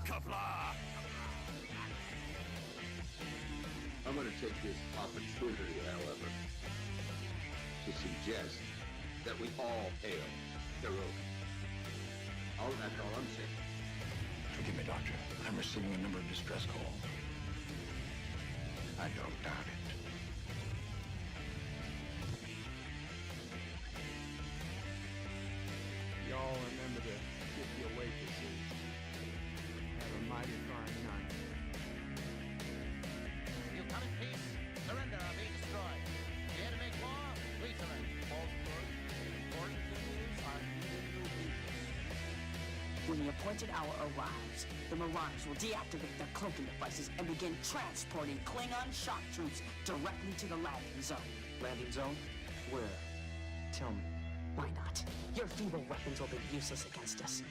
Qapla! I'm going to take this opportunity, however, to suggest that we all hail Heroic. That's all I'm saying. Forgive me, Doctor. I'm receiving a number of distress calls. I don't doubt it. Y'all remember the 50 waitresses. Have a mighty fine night. You come in peace, surrender or be destroyed. Here to make war, we surrender. Important things are new people. When the appointed hour arrives, the Marauders will deactivate their cloaking devices and begin transporting Klingon shock troops directly to the landing zone. Landing zone? Where? Tell me. Why not? Your feeble weapons will be useless against us.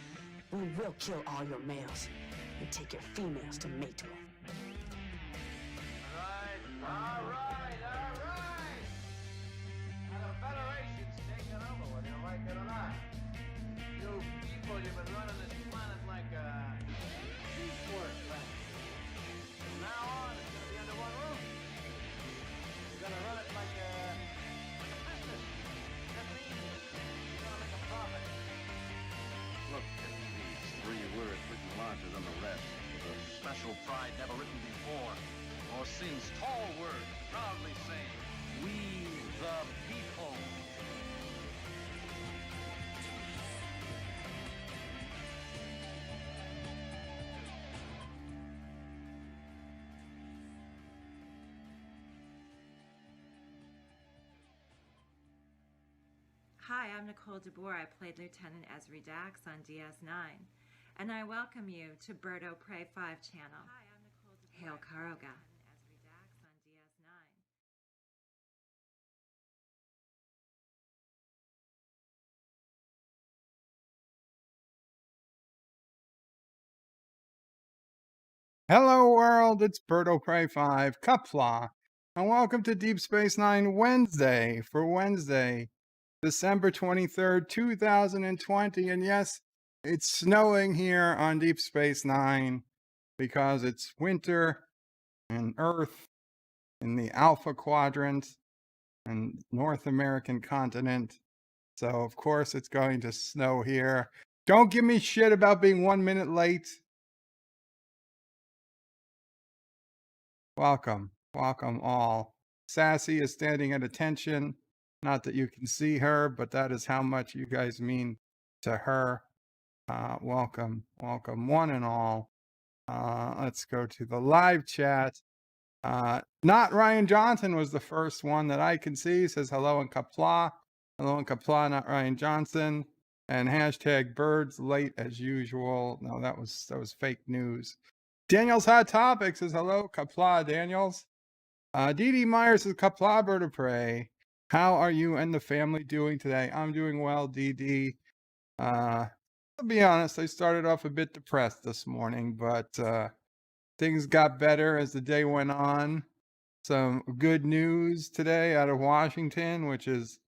We will kill all your males and take your females to mate with. All right. Now the Federation's taking over, whether you like it or not. You people, you've been running this planet like a piecework planet. From now on, it's gonna be under one roof. You're gonna run it like a business. That means you're gonna make a profit. Look at these three words written larger than the rest. With a special pride never written before or since. Tall words proudly saying, "We the people." Hi, I'm Nicole DeBoer. I played Lieutenant Ezri Dax on DS9, and I welcome you to Bird O' Prey 5 channel. Hi, I'm Nicole DeBoer. Hail Karoga. Ezri Dax on DS9. Hello world, it's Bird O' Prey 5, Qapla, and welcome to Deep Space Nine Wednesday for Wednesday, December 23rd, 2020. And yes, it's snowing here on Deep Space Nine because it's winter and Earth in the Alpha Quadrant and North American continent. So of course it's going to snow here. Don't give me shit about being 1 minute late. Welcome all. Sassy is standing at attention. Not that you can see her, but that is how much you guys mean to her. Welcome one and all. Let's go to the live chat. Not Ryan Johnson was the first one that I can see. Says hello in Qapla. Hello in Qapla, not Ryan Johnson. And hashtag birds late as usual. No, that was fake news. Daniel's Hot Topics says hello, Qapla Daniels. Dee Myers says Qapla Bird of Prey. How are you and the family doing today? I'm doing well, Dee. I'll be honest, I started off a bit depressed this morning, but things got better as the day went on. Some good news today out of Washington, which is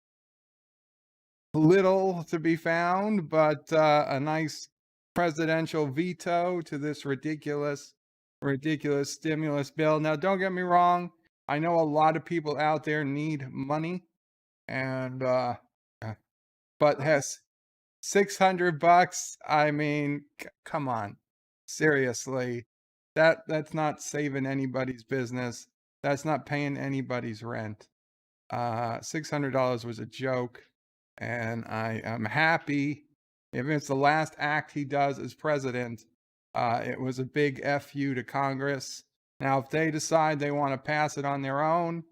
little to be found, but a nice presidential veto to this ridiculous stimulus bill. Now, don't get me wrong. I know a lot of people out there need money, and but has $600. I mean, come on, seriously, that's not saving anybody's business. That's not paying anybody's rent. $600 was a joke, and I am happy. If it's the last act he does as president, it was a big FU to Congress. Now, if they decide they want to pass it on their own,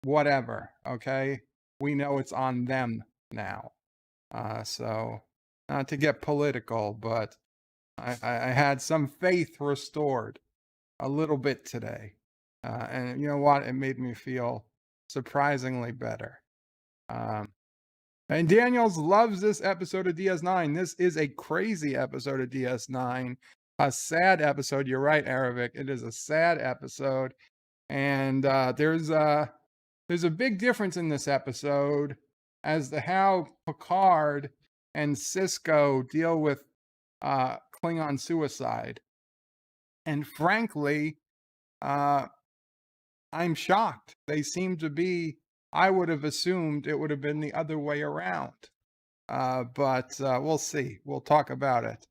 whatever, okay? We know it's on them now. So not to get political, but I had some faith restored a little bit today. And you know what? It made me feel surprisingly better. And Daniels loves this episode of DS9. This is a crazy episode of DS9. A sad episode. You're right, Aravic. It is a sad episode. And there's a big difference in this episode as to how Picard and Sisko deal with Klingon suicide. And frankly, I'm shocked. They seem to be, I would have assumed it would have been the other way around. But we'll see. We'll talk about it.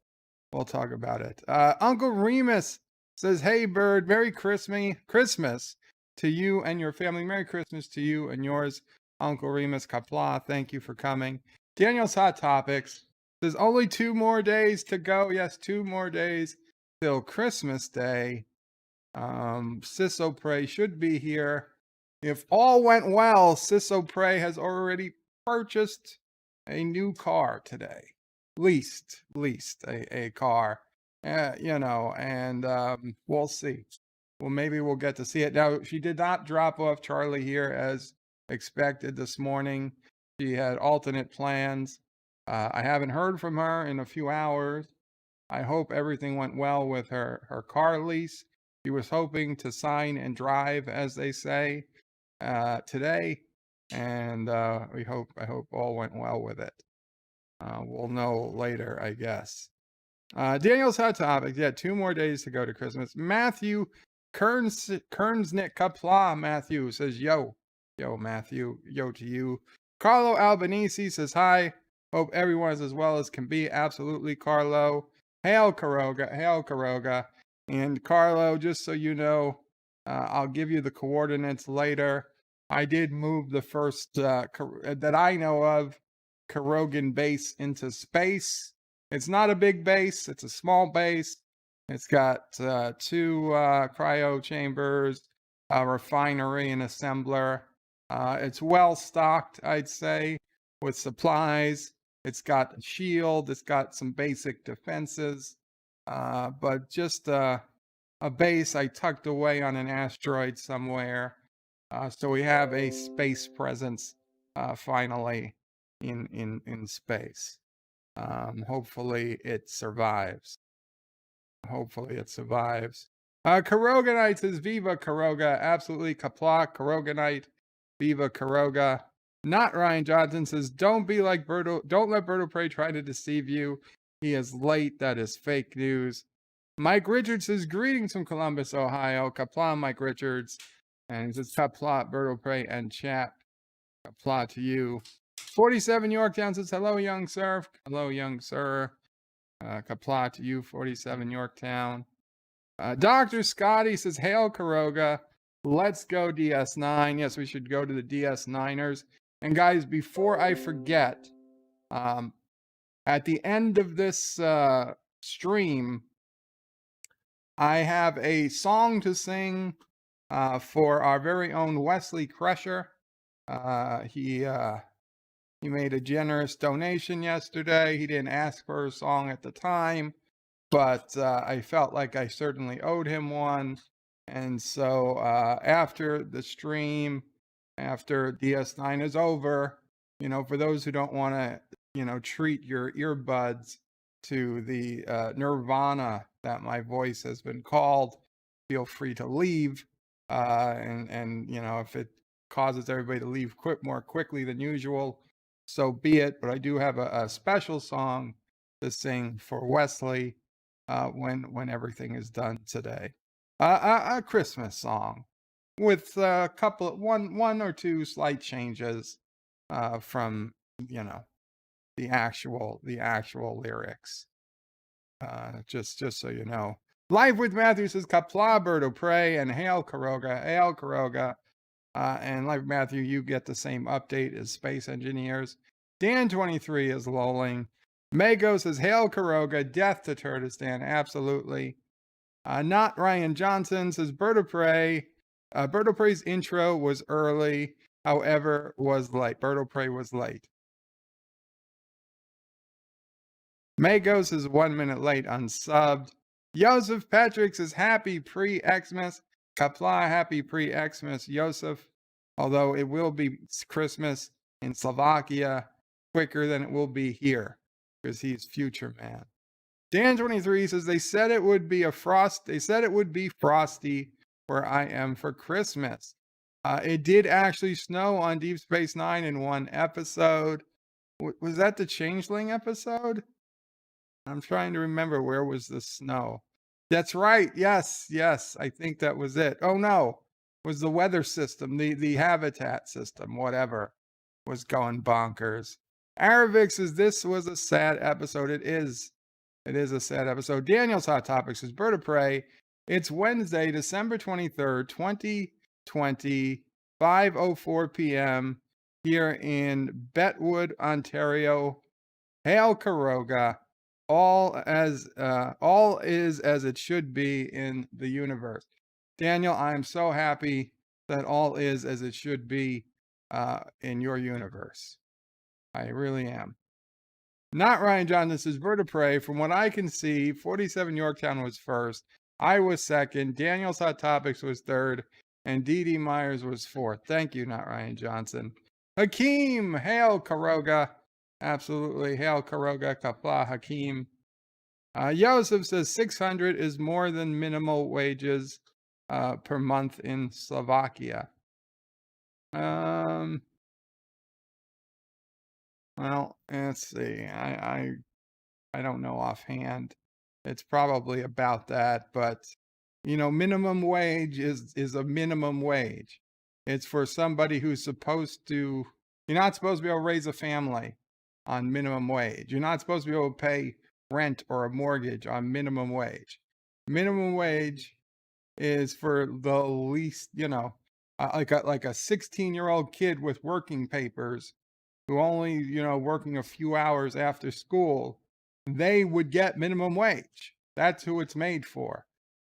Uncle Remus says, hey, Bird, Merry Christmas to you and your family. Merry Christmas to you and yours, Uncle Remus. Qapla, thank you for coming. Daniel's Hot Topics says, only 2 more days to go. Yes, 2 more days till Christmas Day. Sissopray should be here. If all went well, Sissopray has already purchased a new car today. Leased a car. And we'll see. Well, maybe we'll get to see it. Now, she did not drop off Charlie here as expected this morning. She had alternate plans. I haven't heard from her in a few hours. I hope everything went well with her car lease. She was hoping to sign and drive, as they say, today. And I hope all went well with it. We'll know later, I guess. Daniel's Hot Topics. Yeah, 2 more days to go to Christmas. Matthew Kernsnick Qapla. Matthew says, yo, Matthew, yo to you. Carlo Albanese says, hi. Hope everyone is as well as can be. Absolutely, Carlo. Hail Karoga. And Carlo, just so you know, I'll give you the coordinates later. I did move the first, that I know of, Karogan base into space. It's not a big base. It's a small base. It's got 2 cryo chambers, a refinery and assembler. It's well stocked, I'd say, with supplies. It's got a shield. It's got some basic defenses. But just a base I tucked away on an asteroid somewhere. So we have a space presence finally in space. Hopefully it survives. Karoganite says, Viva Karoga. Absolutely, Qapla, Karoganite. Viva Karoga. Not Ryan Johnson says, don't let Berto Prey try to deceive you. He is late. That is fake news. Mike Richards says, greetings from Columbus, Ohio. Qapla, Mike Richards. And he says, Qapla, Berto Prey, and chat. Qapla to you. 47 Yorktown says, hello, young sir. Hello, young sir. Qapla to you, 47 Yorktown. Dr. Scotty says, hail, Karoga. Let's go DS9. Yes, we should go to the DS9ers. And guys, before I forget, at the end of this stream, I have a song to sing for our very own Wesley Crusher. He made a generous donation yesterday. He didn't ask for a song at the time, but I felt like I certainly owed him one. And so after the stream, after DS9 is over, for those who don't want to, treat your earbuds to the nirvana that my voice has been called, feel free to leave. And if it causes everybody to leave more quickly than usual, so be it. But I do have a special song to sing for Wesley when everything is done today. A Christmas song with a couple, one or two slight changes from the actual lyrics. Just so you know. Live with Matthew says, Qapla, Berto Prey, and hail Karoga. And Live with Matthew, you get the same update as Space Engineers. Dan23 is lolling. Mago says, hail Karoga, death to Turtistan, absolutely. Not Ryan Johnson says, Berto Prey. Berto Prey's intro was early, however, was late. Berto Prey was late. Magos is 1 minute late unsubbed. Joseph Patrick says happy pre-Xmas. Qapla, happy pre-Xmas, Joseph. Although it will be Christmas in Slovakia quicker than it will be here because he's future man. Dan23 says they said it would be frosty where I am for Christmas. It did actually snow on Deep Space Nine in one episode. Was that the Changeling episode? I'm trying to remember, where was the snow? That's right. Yes. I think that was it. Oh no, it was the weather system, the habitat system, whatever, was going bonkers. Aravic says this was a sad episode. It is a sad episode. Daniel's Hot Topics says Bird of Prey. It's Wednesday, December 23rd, 2020, 5:04 p.m. here in Betwood, Ontario. Hail Karoga. All is as it should be in the universe. Daniel, I am so happy that all is as it should be in your universe. I really am. Not Ryan John, this is Bird of Prey. From what I can see, 47 Yorktown was first. I was second. Daniel's Hot Topics was third. And Dee Myers was fourth. Thank you, Not Ryan Johnson. Hakeem, hail Karoga. Absolutely, hail Karoga, Qapla, Hakeem. Joseph says 600 is more than minimal wages per month in Slovakia. Well, let's see. I don't know offhand. It's probably about that, but minimum wage is a minimum wage. It's for somebody who's supposed to. You're not supposed to be able to raise a family on minimum wage. You're not supposed to be able to pay rent or a mortgage on minimum wage. Minimum wage is for the least, like a 16-year-old kid with working papers who only, working a few hours after school, they would get minimum wage. That's who it's made for.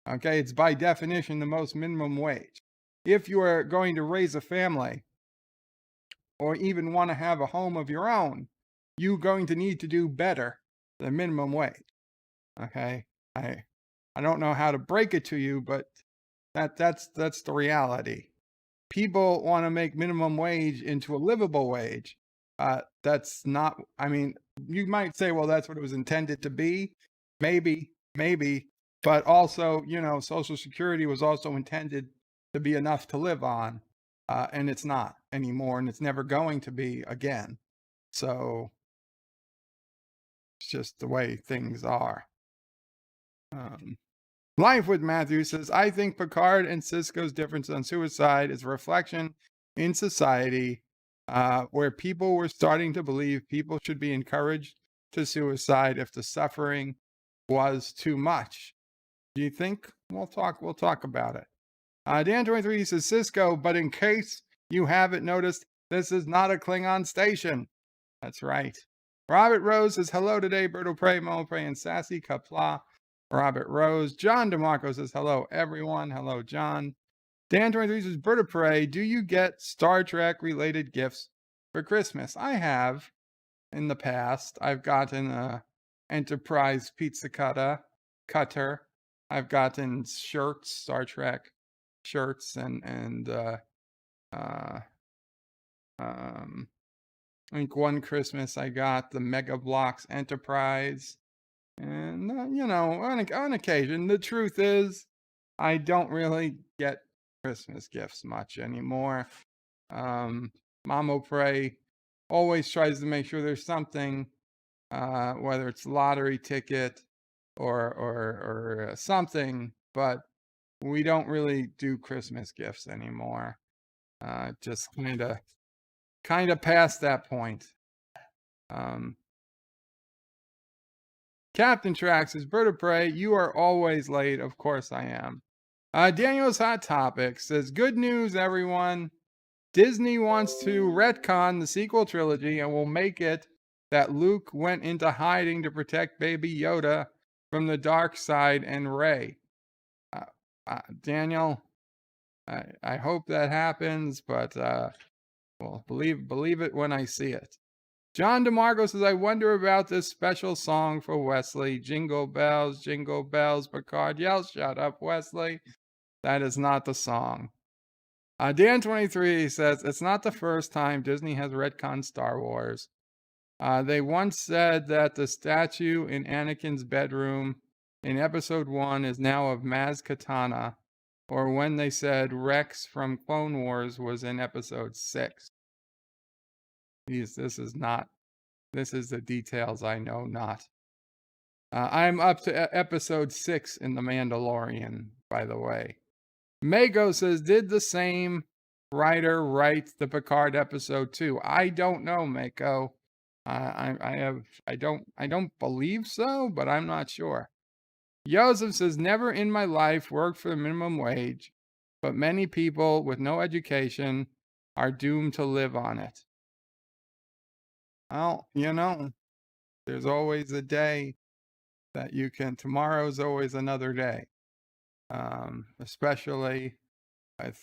Okay, it's by definition the most minimum wage. If you are going to raise a family or even want to have a home of your own, you're going to need to do better than minimum wage. Okay, I don't know how to break it to you, but that's the reality. People want to make minimum wage into a livable wage. That's not. I mean, you might say, well, that's what it was intended to be. Maybe, but also, Social Security was also intended to be enough to live on, and it's not anymore, and it's never going to be again. So it's just the way things are. Life with Matthew says, I think Picard and Sisko's difference on suicide is a reflection in society where people were starting to believe people should be encouraged to suicide if the suffering was too much. Do you think? We'll talk about it. Dan23 says, Sisko, but in case you haven't noticed, this is not a Klingon station. That's right. Robert Rose says, hello today, Birdo Prey, Mo Prey, and Sassy Qapla. Robert Rose. John DeMarco says, hello, everyone. Hello, John. Dan23 says, Birdo Prey, do you get Star Trek related gifts for Christmas? I have in the past. I've gotten a Enterprise pizza cutter. I've gotten shirts, Star Trek shirts, and I think one Christmas I got the Mega Bloks Enterprise. And, on occasion, the truth is, I don't really get Christmas gifts much anymore. Mamo Prey always tries to make sure there's something, whether it's lottery ticket or something, but we don't really do Christmas gifts anymore. Just kind of past that point. Captain Trax says, Bird of Prey, you are always late. Of course I am. Daniel's Hot Topic says, good news, everyone. Disney wants to retcon the sequel trilogy and will make it that Luke went into hiding to protect Baby Yoda from the dark side and Rey. Daniel, I hope that happens, but well, believe it when I see it. John DeMarco says, I wonder about this special song for Wesley. Jingle bells, Picard yells, shut up, Wesley. That is not the song. Dan23 says, it's not the first time Disney has retconned Star Wars. They once said that the statue in Anakin's bedroom in episode 1 is now of Maz Kanata, or when they said Rex from Clone Wars was in episode 6. This is the details I know not. I'm up to episode 6 in The Mandalorian, by the way. Mago says, did the same writer write the Picard episode 2? I don't know, Mako. I don't believe so, but I'm not sure. Joseph says, never in my life worked for the minimum wage, but many people with no education are doomed to live on it. Well, there's always a day that you can, tomorrow's always another day. Especially with,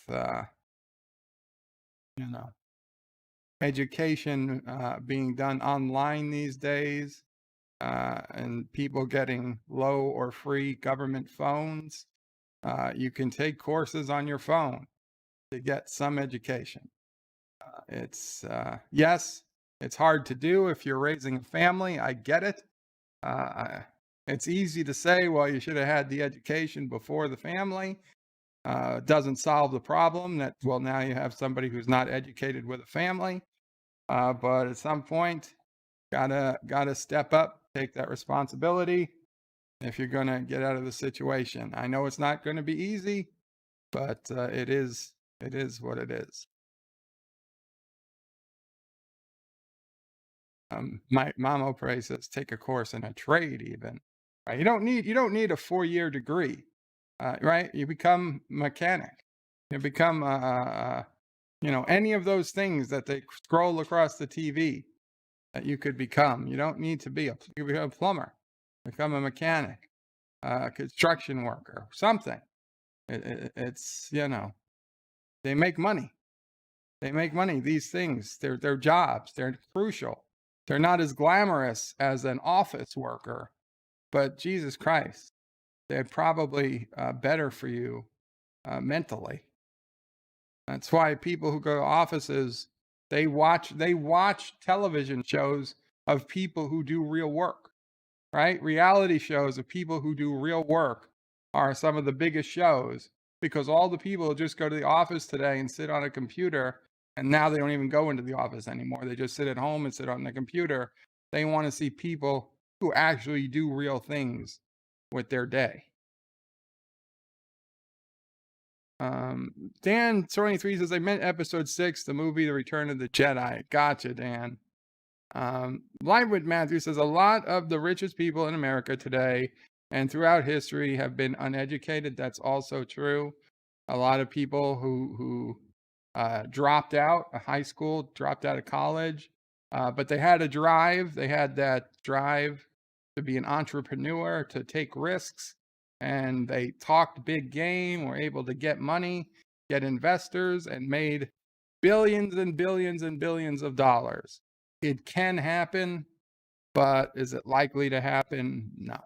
education being done online these days, and people getting low or free government phones. You can take courses on your phone to get some education. Yes, it's hard to do if you're raising a family. I get it. It's easy to say, well, you should have had the education before the family. It doesn't solve the problem that, well, now you have somebody who's not educated with a family. But at some point, gotta step up, take that responsibility if you're gonna get out of the situation. I know it's not gonna be easy, but it is what it is. My Mamo Pray says, take a course in a trade even. Right? You don't need a 4-year degree, right? You become mechanic. You become any of those things that they scroll across the TV that you could become. You don't need to be you could become a plumber, become a mechanic, construction worker, something. It's they make money. They make money. These things, they're jobs. They're crucial. They're not as glamorous as an office worker, but Jesus Christ, they're probably better for you mentally. That's why people who go to offices, they watch television shows of people who do real work, right? Reality shows of people who do real work are some of the biggest shows, because all the people just go to the office today and sit on a computer, and now they don't even go into the office anymore. They just sit at home and sit on the computer. They want to see people who actually do real things with their day. Dan 23 says, I meant episode 6, the movie The Return of the Jedi. Gotcha, Dan. Livewood Matthew says, a lot of the richest people in America today and throughout history have been uneducated. That's also true. A lot of people who dropped out of high school, dropped out of college, but they had a drive. They had that drive to be an entrepreneur, to take risks, and they talked big game, were able to get money, get investors, and made billions and billions and billions of dollars. It can happen, but is it likely to happen? No.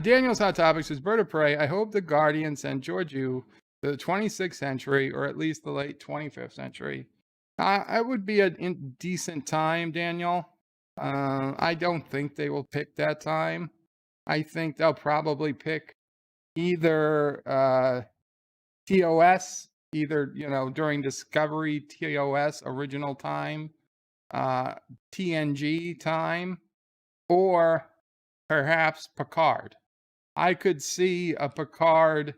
Daniel's Hot Topic says, Bird of Prey, I hope the Guardian sent Georgiou to the 26th century, or at least the late 25th century. I would be a decent time, Daniel. I don't think they will pick that time. I think they'll probably pick either TOS, during Discovery TOS original time, TNG time, or perhaps Picard. I could see a Picard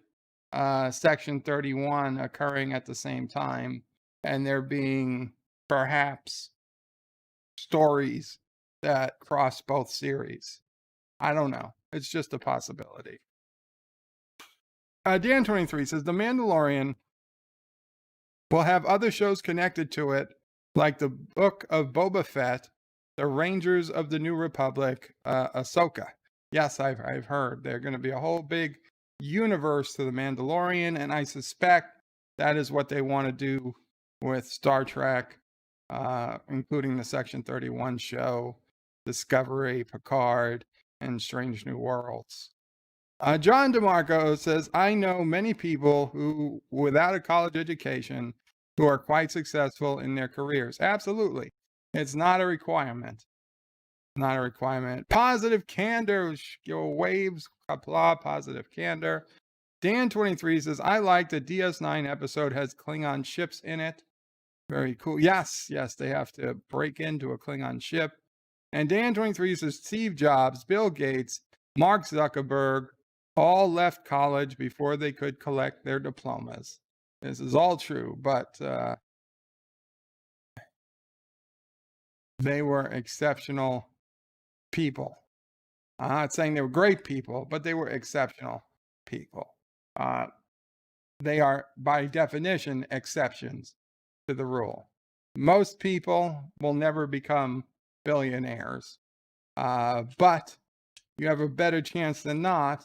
Section 31 occurring at the same time, and there being perhaps stories that cross both series. I don't know. It's just a possibility. Dan 23 says, The Mandalorian will have other shows connected to it, like the Book of Boba Fett, the Rangers of the New Republic, Ahsoka. Yes, I've heard. There's going to be a whole big universe to The Mandalorian, and I suspect that is what they want to do with Star Trek including the Section 31 show, Discovery, Picard, and Strange New Worlds. John DeMarco says, I know many people who, without a college education, who are quite successful in their careers. Absolutely. It's not a requirement. Not a requirement. Positive candor, waves, Qapla, positive candor. Dan23 says, I like the DS9 episode has Klingon ships in it. Very cool. Yes, they have to break into a Klingon ship. And Dan23 says, Steve Jobs, Bill Gates, Mark Zuckerberg, all left college before they could collect their diplomas. This is all true, but they were exceptional people. I'm not saying they were great people, but they were exceptional people. They are, by definition, exceptions to the rule. Most people will never become billionaires, but you have a better chance than not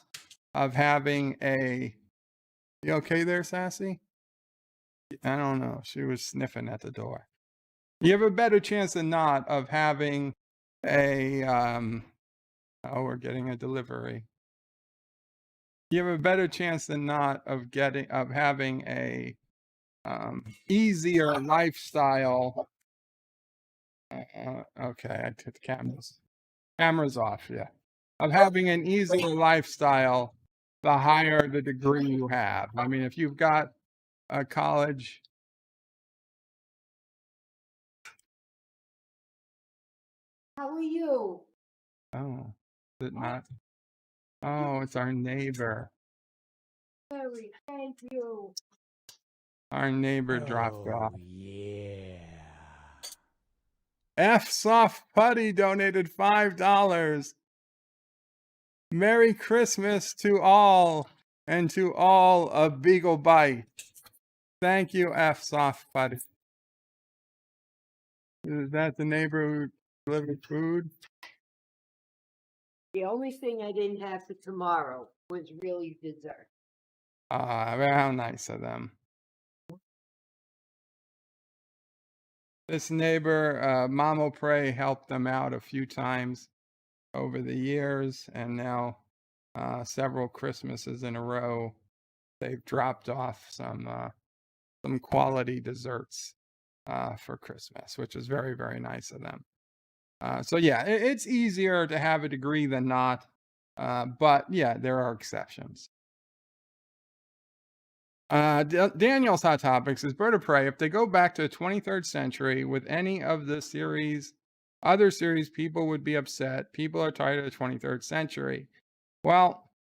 of having a... You okay there, Sassy? I don't know. She was sniffing at the door. You have a better chance than not of having a... oh, we're getting a delivery. You have a better chance than not of having a easier lifestyle. Okay, I took the cameras off. Yeah, of having an easier lifestyle, the higher the degree you have. I mean, if you've got a college. How are you? Oh, is it not? Oh, it's our neighbor. Very, thank you. Our neighbor dropped off. Yeah. F Soft Putty donated $5. Merry Christmas to all, and to all a Beagle Bite. Thank you, F Soft Putty. Is that the neighbor who delivered food? The only thing I didn't have for tomorrow was really dessert. How nice of them. This neighbor, Mamo Prey, helped them out a few times over the years, and now several Christmases in a row, they've dropped off some quality desserts for Christmas, which is very, very nice of them. So yeah, it's easier to have a degree than not, but yeah, there are exceptions. Daniel's Hot Topics is Bird of Prey. If they go back to the 23rd century with any of the other series, people would be upset. People are tired of the 23rd century. Well,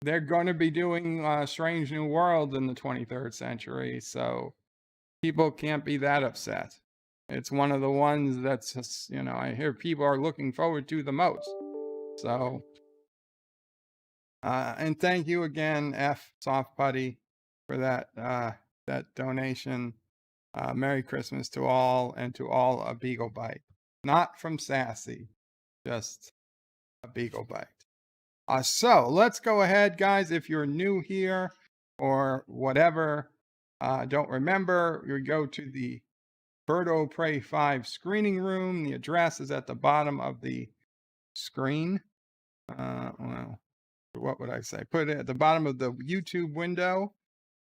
they're going to be doing Strange New World in the 23rd century, so people can't be that upset. It's one of the ones that's just, I hear people are looking forward to the most. So, and thank you again, F Soft Putty, for that donation. Merry Christmas to all, and to all a Beagle Bite. Not from Sassy, just a Beagle Bite. So let's go ahead, guys. If you're new here or whatever, don't remember, you go to the Birdo Prey 5 screening room. The address is at the bottom of the screen. Well, what would I say? Put it at the bottom of the YouTube window.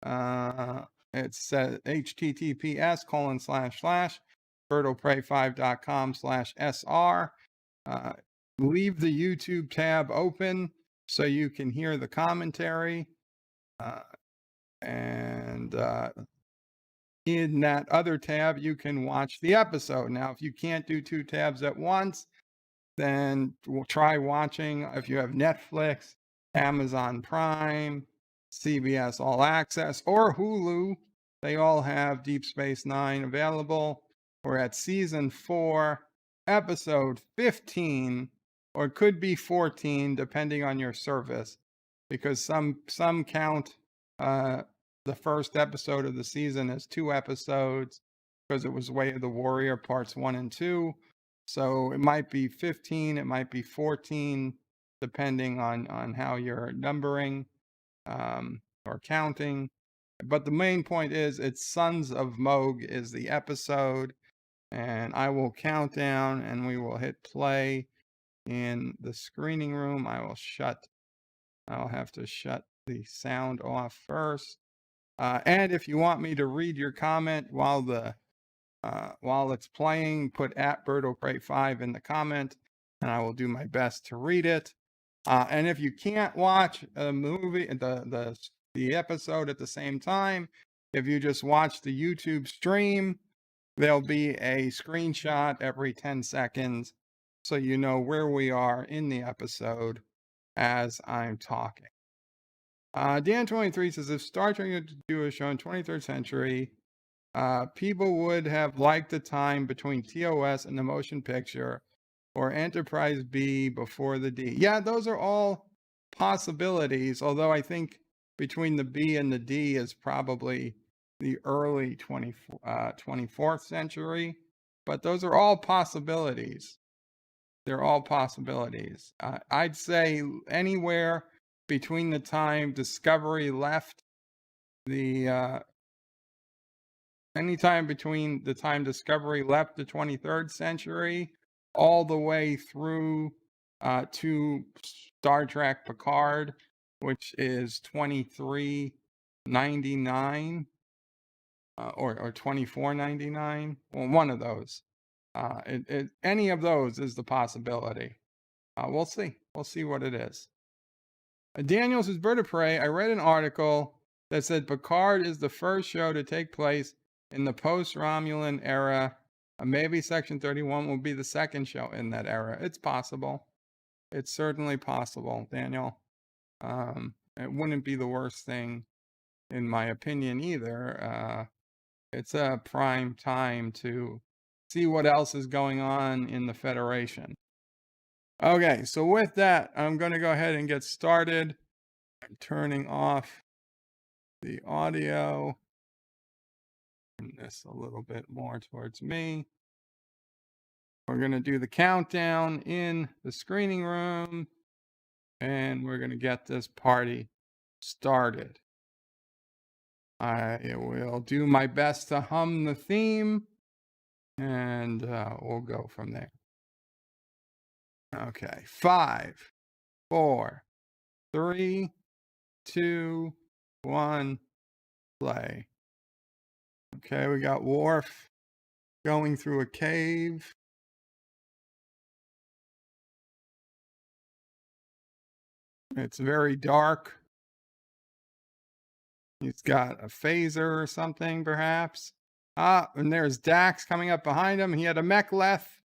It says https://birdopray5.com/sr. Leave the YouTube tab open so you can hear the commentary. And in that other tab, you can watch the episode. Now, if you can't do two tabs at once, then we'll try watching. If you have Netflix, Amazon Prime, CBS All Access, or Hulu, they all have Deep Space Nine available. We're at season 4, episode 15, or it could be 14, depending on your service, because some count the first episode of the season as 2 episodes because it was Way of the Warrior parts 1 and 2. So it might be 15, it might be 14, depending on how you're numbering or counting. But the main point is, it's Sons of Mogh is the episode. And I will count down and we will hit play in the screening room. I'll have to shut the sound off first. And if you want me to read your comment while it's playing, put @BirdoPray5 in the comment, and I will do my best to read it. And if you can't watch a movie, the episode at the same time, if you just watch the YouTube stream, there'll be a screenshot every 10 seconds so you know where we are in the episode as I'm talking. Dan23 says, if Star Trek had to do a show in 23rd century, people would have liked the time between TOS and the motion picture, or Enterprise B before the D. Yeah, those are all possibilities, although I think between the B and the D is probably the early 24th century. But those are all possibilities. They're all possibilities. I'd say anywhere between the time Discovery left anytime between the time Discovery left the 23rd century all the way through to Star Trek Picard, which is 2399 or 2499. Well, one of those. Any of those is the possibility. We'll see. We'll see what it is. Daniel says, Bird of Prey, I read an article that said Picard is the first show to take place in the post-Romulan era. Maybe Section 31 will be the second show in that era. It's possible. It's certainly possible, Daniel. It wouldn't be the worst thing, in my opinion, either. It's a prime time to see what else is going on in the Federation. Okay, so with that, I'm going to go ahead and get started. I'm turning off the audio. Turn this a little bit more towards me. We're going to do the countdown in the screening room, and we're going to get this party started. I will do my best to hum the theme, and we'll go from there. Okay, 5, 4, 3, 2, 1, play. Okay, we got Worf going through a cave. It's very dark. He's got a phaser or something, perhaps. And there's Dax coming up behind him. He had a mech-leth,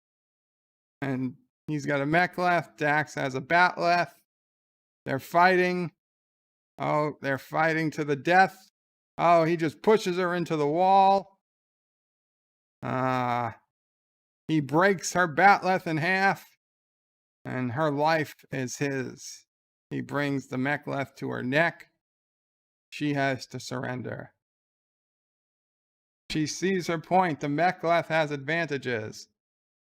and he's got a mech-leth. Dax has a bat-leth. They're fighting. Oh, they're fighting to the death. Oh, he just pushes her into the wall. He breaks her bat-leth in half, and her life is his. He brings the mech-leth to her neck. She has to surrender. She sees her point. The mech-leth has advantages,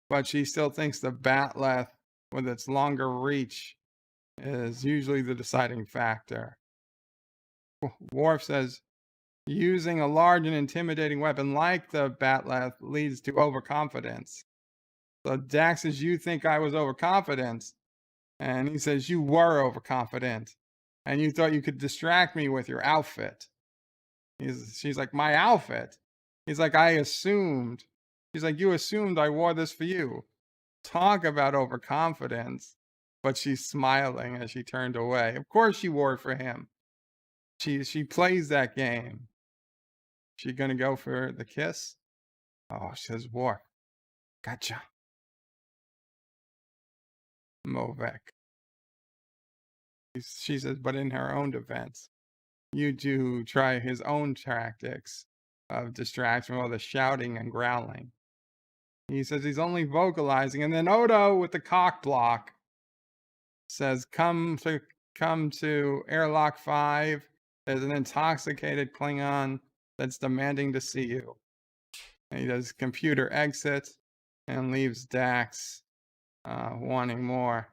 but she still thinks the bat-leth, with its longer reach, is usually the deciding factor. Worf says, using a large and intimidating weapon like the bat-leth leads to overconfidence. So Dax says, you think I was overconfident? And he says, you were overconfident. And you thought you could distract me with your outfit. She's like, my outfit? He's like, I assumed. She's like, you assumed I wore this for you. Talk about overconfidence. But she's smiling as she turned away. Of course she wore it for him. She plays that game. She gonna go for the kiss? Oh, she says, Worf. Gotcha. Mogh. She says, but in her own defense, you do try his own tactics of distraction, all the shouting and growling. He says he's only vocalizing, and then Odo with the cock block says, come to airlock 5. There's an intoxicated Klingon that's demanding to see you. And he does computer exit and leaves Dax wanting more.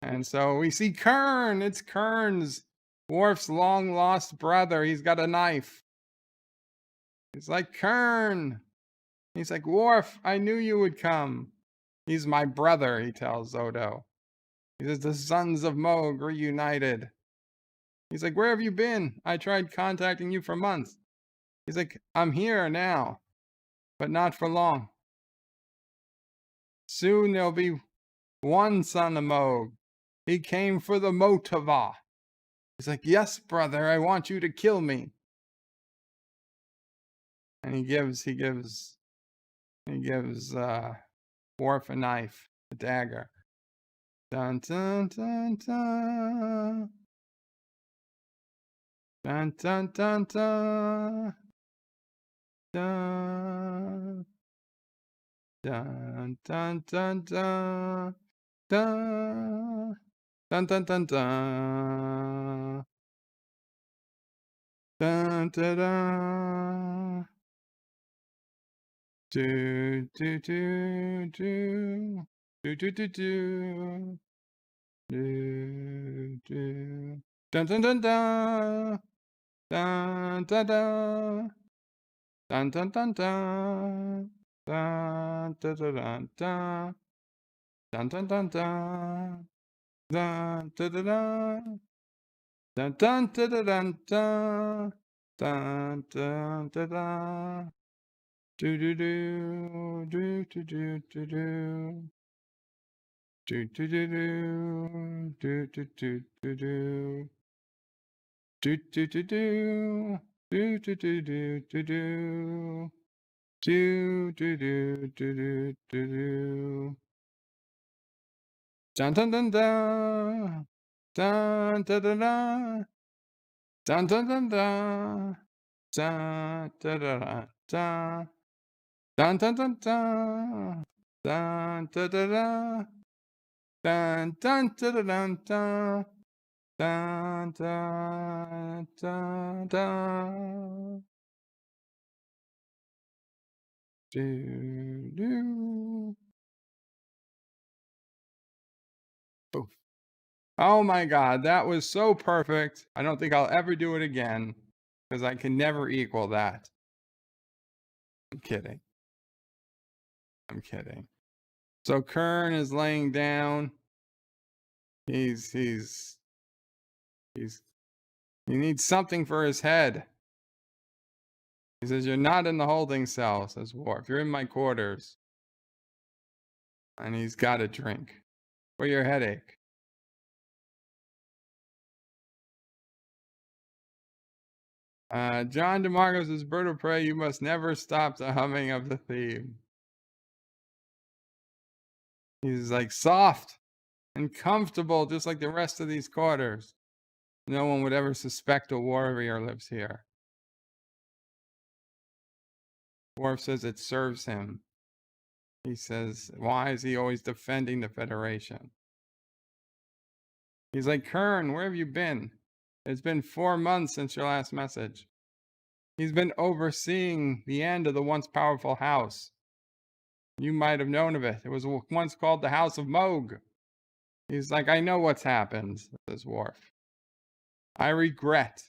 And so we see Kurn. It's Kurn's, Worf's long lost brother. He's got a knife. He's like, Kurn. He's like, Worf, I knew you would come. He's my brother, he tells Odo. He says, the sons of Mogh reunited. He's like, where have you been? I tried contacting you for months. He's like, I'm here now, but not for long. Soon there'll be one son of Mogh. He came for the Mouk-to'Vor. He's like, yes, brother, I want you to kill me. And he gives Worf a knife, a dagger. Dun dun dun dun. Dun dun dun dun. Dun dun dun dun dun. Dun dun dun dun dun. Dun dun dun. Do do do do do do do do do do. Dun dun dun dun. Dun dun dun. Dun dun dun dun. Dun dun dun dun. Dun dun dun dun. Dun dun dun dun. Dun dun dun dun dun. Dun dun dun dun. Do do do do do do do do. Do do do do do do do do do. Do do do do do do do do do do. Do do do do do do do. Dun dun dun dun. Dun dun dun dun. Dun dun dun dun. Dun dun dun dun. Dun dun dun dun. Dun dun dun dun. Dun dun dun dun dun. Dun dun dun dun. Do do. Poof. Oh my God, that was so perfect. I don't think I'll ever do it again because I can never equal that. I'm kidding. I'm kidding. So Kurn is laying down. He needs something for his head. He says, you're not in the holding cell, says Worf. You're in my quarters. And he's got a drink. For your headache. John DeMarco says, Bird of Prey, you must never stop the humming of the theme. He's like soft and comfortable, just like the rest of these quarters. No one would ever suspect a warrior lives here. Worf says it serves him. He says, why is he always defending the Federation? He's like, Kurn, where have you been? It's been 4 months since your last message. He's been overseeing the end of the once powerful house. You might have known of it. It was once called the House of Mogh. He's like, I know what's happened, says Worf. I regret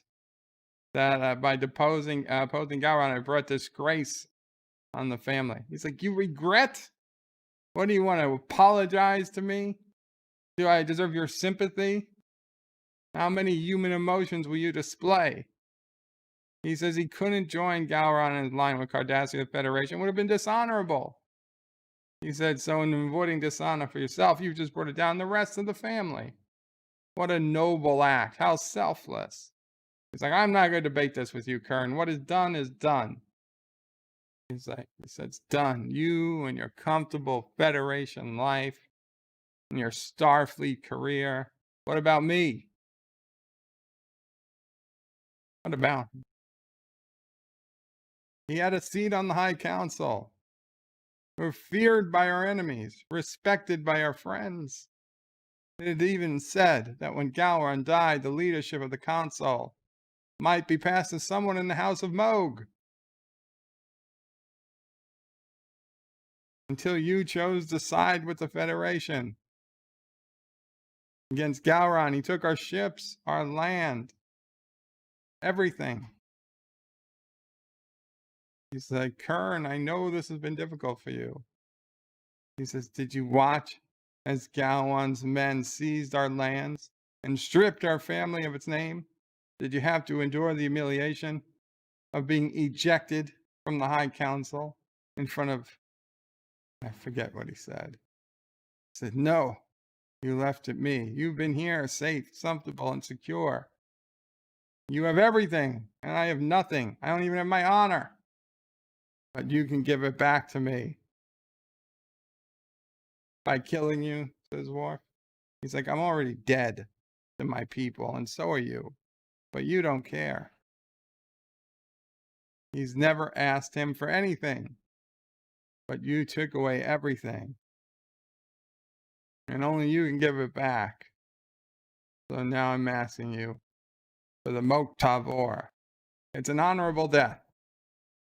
that by opposing Gowron, I brought disgrace on the family. He's like, you regret? What do you want to apologize to me? Do I deserve your sympathy? How many human emotions will you display? He says he couldn't join Gowron in line with Cardassian Federation. It would have been dishonorable. He said, so in avoiding dishonor for yourself, you just brought it down the rest of the family. What a noble act. How selfless. He's like, I'm not going to debate this with you, Kurn. What is done is done. He's like, he said, it's done. You and your comfortable Federation life and your Starfleet career. What about me? What about him? He had a seat on the High Council. We're feared by our enemies, respected by our friends. It even said that when Gowron died, the leadership of the Council might be passed to someone in the House of Mogh. Until you chose to side with the Federation. Against Gowron, he took our ships, our land, everything. He said, Kurn, I know this has been difficult for you. He says, did you watch as Gowron's men seized our lands and stripped our family of its name? Did you have to endure the humiliation of being ejected from the High Council in front of, I forget what he said. He said, no, you left it me. You've been here safe, comfortable, and secure. You have everything, and I have nothing. I don't even have my honor. But you can give it back to me by killing you, says Worf. He's like, I'm already dead to my people, and so are you. But you don't care. He's never asked him for anything. But you took away everything. And only you can give it back. So now I'm asking you for the Mauk-to'Vor. It's an honorable death.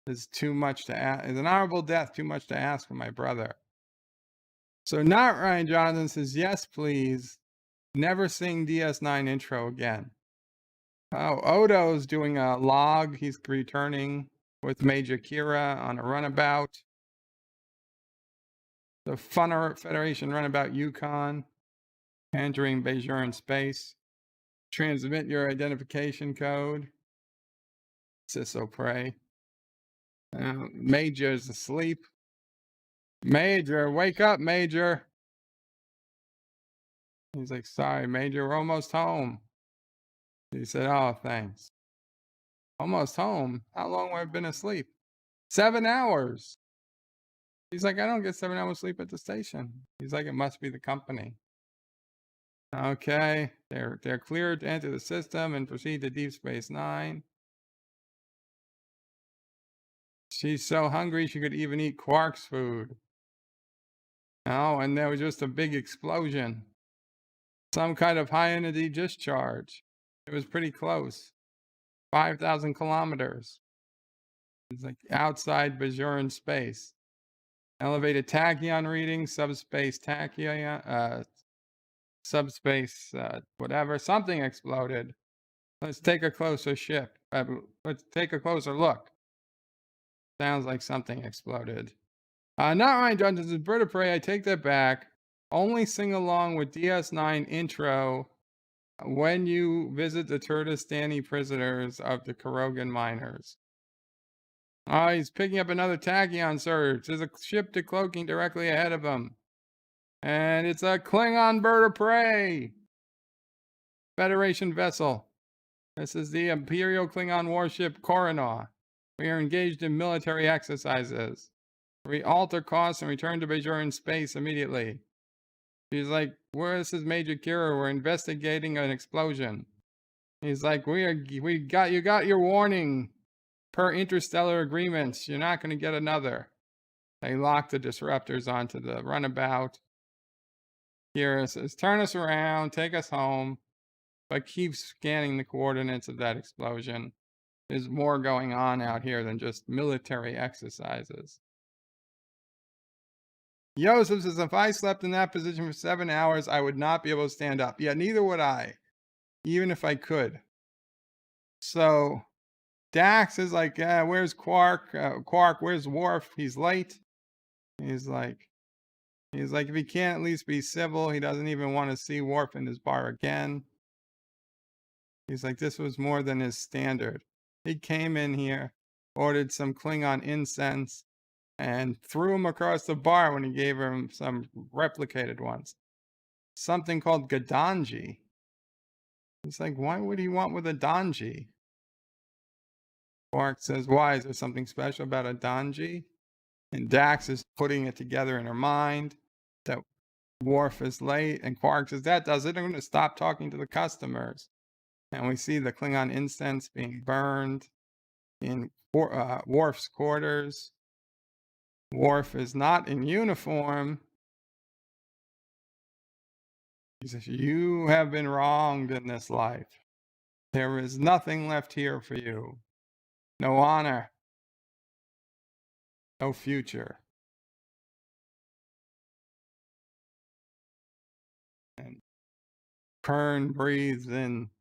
It's too much to ask. It's an honorable death, too much to ask for my brother. So not Ryan Johnson says, yes, please. Never sing DS9 intro again. Oh, Odo's doing a log. He's returning with Major Kira on a runabout. The Federation runabout Yukon. Entering Bajoran space. Transmit your identification code. Sisso pray. Major's asleep. Major, wake up, Major. He's like, sorry, Major, we're almost home. He said, oh, thanks. Almost home? How long have I been asleep? 7 hours. He's like, I don't get 7 hours sleep at the station. He's like, it must be the company. Okay, they're cleared to enter the system and proceed to Deep Space Nine. She's so hungry she could even eat Quark's food. Oh, and there was just a big explosion. Some kind of high energy discharge. It was pretty close. 5,000 kilometers. It's like outside Bajoran space. Elevated tachyon reading, subspace tachyon, subspace, whatever, something exploded. Let's take a closer let's take a closer look. Sounds like something exploded. Not Ryan Dungeons, it's Bird of Prey, I take that back. Only sing along with DS9 intro when you visit the Turtistani prisoners of the Krogan miners. Oh, he's picking up another tachyon surge. There's a ship decloaking directly ahead of him. And it's a Klingon bird of prey. Federation vessel. This is the Imperial Klingon warship Kurn. We are engaged in military exercises. We alter course and return to Bajoran space immediately. He's like, this is Major Kira. We're investigating an explosion. He's like, you got your warning. Per interstellar agreements, you're not going to get another. They lock the disruptors onto the runabout. Kira says, turn us around, take us home, but keep scanning the coordinates of that explosion. There's more going on out here than just military exercises. Joseph says, if I slept in that position for 7 hours, I would not be able to stand up. Yeah, neither would I, even if I could. So Dax is like, where's Quark? Quark, where's Worf? He's late. He's like, if he can't at least be civil, he doesn't even want to see Worf in his bar again. He's like, this was more than his standard. He came in here, ordered some Klingon incense, and threw him across the bar when he gave him some replicated ones. Something called Gadanji. He's like, why would he want with a Danji? Quark says, why? Is there something special about a Danji? And Dax is putting it together in her mind that Worf is late. And Quark says, that does it. I'm going to stop talking to the customers. And we see the Klingon incense being burned in Worf's quarters. Worf is not in uniform. He says, you have been wronged in this life. There is nothing left here for you. No honor. No future. And Kurn breathes in.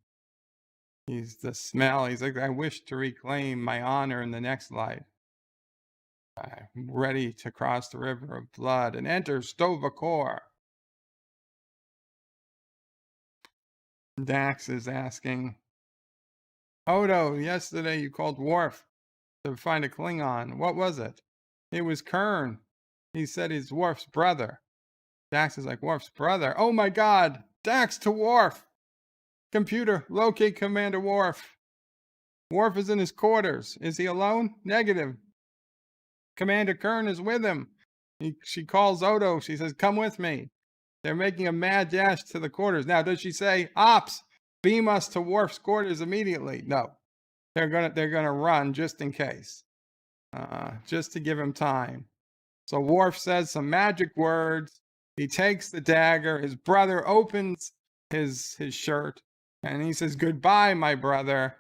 He's the smell. He's like, I wish to reclaim my honor in the next life. ready to cross the river of blood, and enter Sto-vo-kor. Dax is asking, Odo, yesterday you called Worf to find a Klingon. What was it? It was Kurn. He said he's Worf's brother. Dax is like, Worf's brother? Oh my God! Dax to Worf! Computer, locate Commander Worf. Worf is in his quarters. Is he alone? Negative. Commander Kurn is with him. She calls Odo. She says, come with me. They're making a mad dash to the quarters. Now, does she say, Ops, beam us to Worf's quarters immediately? No. They're gonna run just in case. Just to give him time. So Worf says some magic words. He takes the dagger. His brother opens his shirt and he says, goodbye, my brother.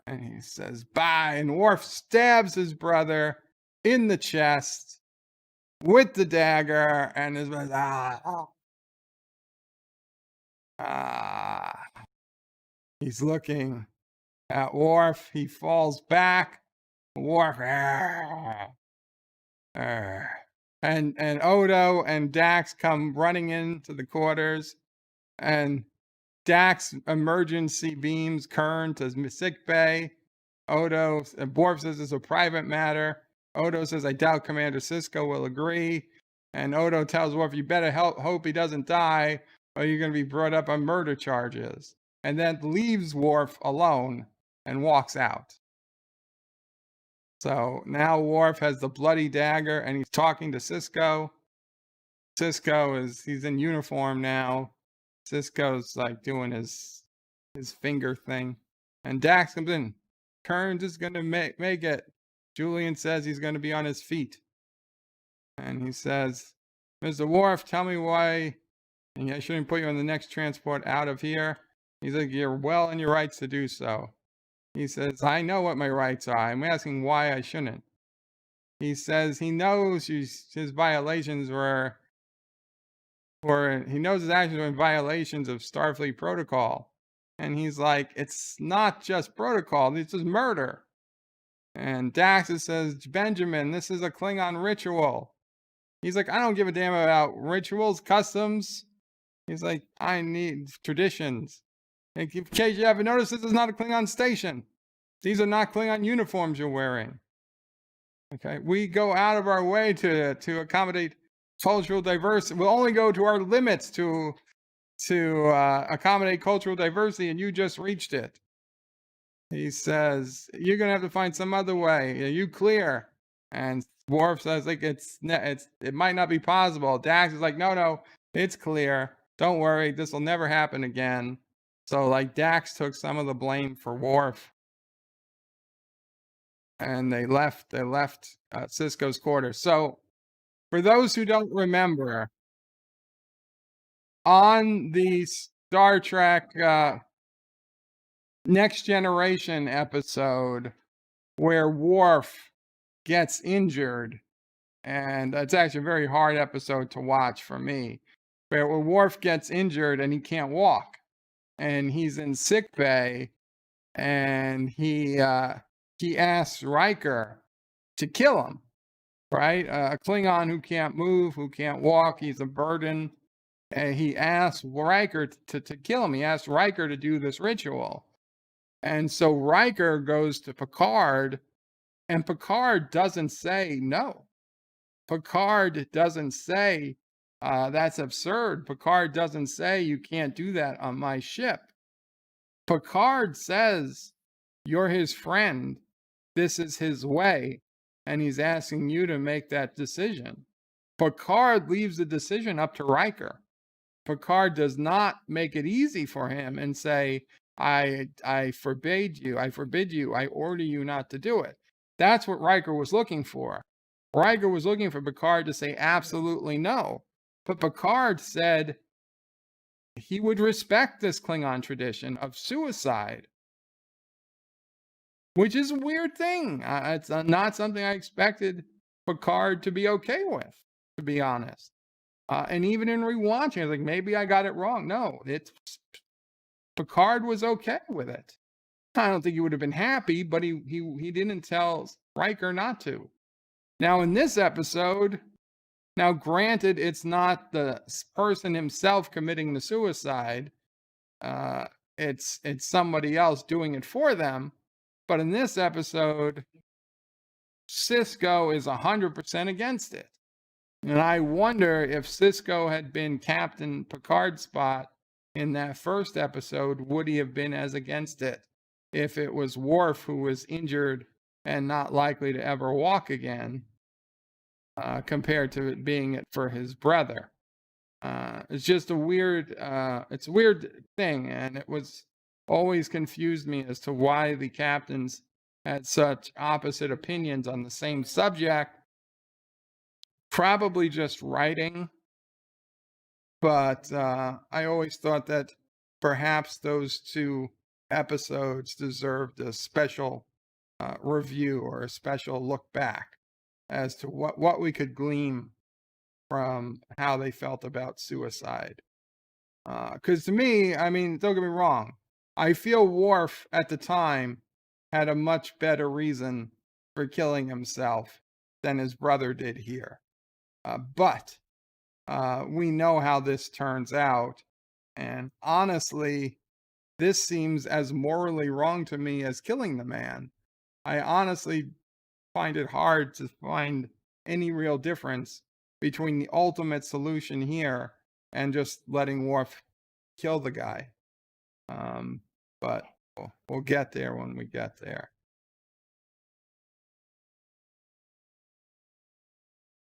And he says, bye. And Worf stabs his brother in the chest with the dagger. And his brother, he's looking at Worf. He falls back. Worf, and Odo and Dax come running into the quarters, and Dax emergency beams Kurn to sick bay. Worf says it's a private matter. Odo says, I doubt Commander Sisko will agree. And Odo tells Worf, you better hope he doesn't die, or you're going to be brought up on murder charges. And then leaves Worf alone and walks out. So now Worf has the bloody dagger and he's talking to Sisko. He's in uniform now. Sisko's like doing his finger thing. And Dax comes in. Kern's just going to make it. Julian says he's going to be on his feet. And he says, Mr. Worf, tell me why I shouldn't put you on the next transport out of here. He's like, you're well in your rights to do so. He says, I know what my rights are. I'm asking why I shouldn't. He says he knows his violations were, he knows his actions were in violations of Starfleet protocol. And he's like, it's not just protocol, it's just murder. And Dax says, Benjamin, this is a Klingon ritual. He's like, I don't give a damn about rituals, customs. He's like, I need traditions. In case you haven't noticed, this is not a Klingon station. These are not Klingon uniforms you're wearing. Okay, we go out of our way to accommodate cultural diversity. We'll only go to our limits to accommodate cultural diversity, and you just reached it. He says, you're going to have to find some other way. Are you clear? And Worf says, like, it might not be possible. Dax is like, no, it's clear. Don't worry, this will never happen again. So, like, Dax took some of the blame for Worf. And they left Sisko's quarters. So, for those who don't remember, on the Star Trek Next Generation episode where Worf gets injured, and it's actually a very hard episode to watch for me, where Worf gets injured and he can't walk, and he's in sick bay, and he asks Riker to kill him, right? A Klingon who can't move, who can't walk, he's a burden. And he asks Riker to kill him. He asks Riker to do this ritual. And so Riker goes to Picard, and Picard doesn't say no. Picard doesn't say, that's absurd. Picard doesn't say, you can't do that on my ship. Picard says, you're his friend. This is his way. And he's asking you to make that decision. Picard leaves the decision up to Riker. Picard does not make it easy for him and say, I forbid you, I order you not to do it. That's what Riker was looking for. Riker was looking for Picard to say absolutely no. But Picard said he would respect this Klingon tradition of suicide, which is a weird thing. It's not something I expected Picard to be okay with, to be honest. And even in rewatching, I was like, maybe I got it wrong. No, Picard was okay with it. I don't think he would have been happy, but he didn't tell Riker not to. Now, in this episode, now granted, it's not the person himself committing the suicide. It's somebody else doing it for them. But in this episode, Sisko is 100% against it. And I wonder if Sisko had been Captain Picard's spot in that first episode, would he have been as against it if it was Worf who was injured and not likely to ever walk again, compared to it being it for his brother? It's just a weird, it's a weird thing, and it was always confused me as to why the captains had such opposite opinions on the same subject. Probably just writing, but I always thought that perhaps those two episodes deserved a special review or a special look back as to what we could glean from how they felt about suicide. Because to me, I mean, don't get me wrong, I feel Worf at the time had a much better reason for killing himself than his brother did here. But we know how this turns out. And honestly, this seems as morally wrong to me as killing the man. I honestly find it hard to find any real difference between the ultimate solution here and just letting Worf kill the guy. But we'll get there when we get there.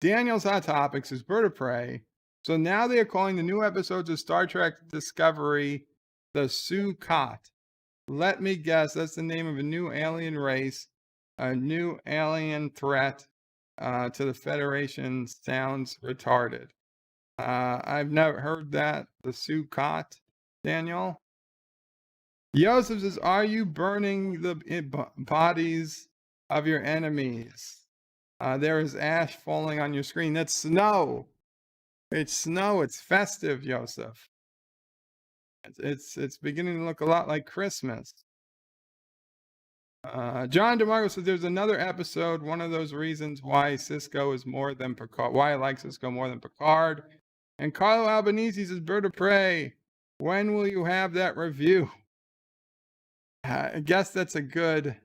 Daniel's Hot Topics is Bird of Prey. So now they are calling the new episodes of Star Trek Discovery the Sukkot. Let me guess, that's the name of a new alien race, a new alien threat to the Federation. Sounds retarded. I've never heard that, the Sukkot, Daniel. Joseph says, are you burning the bodies of your enemies? There is ash falling on your screen. That's snow. It's snow. It's festive, Joseph. It's beginning to look a lot like Christmas. John DeMarco says there's another episode. One of those reasons why Sisko is more than Picard. Why I like Sisko more than Picard. And Carlo Albanese says, Bird of Prey, when will you have that review? I guess that's a good.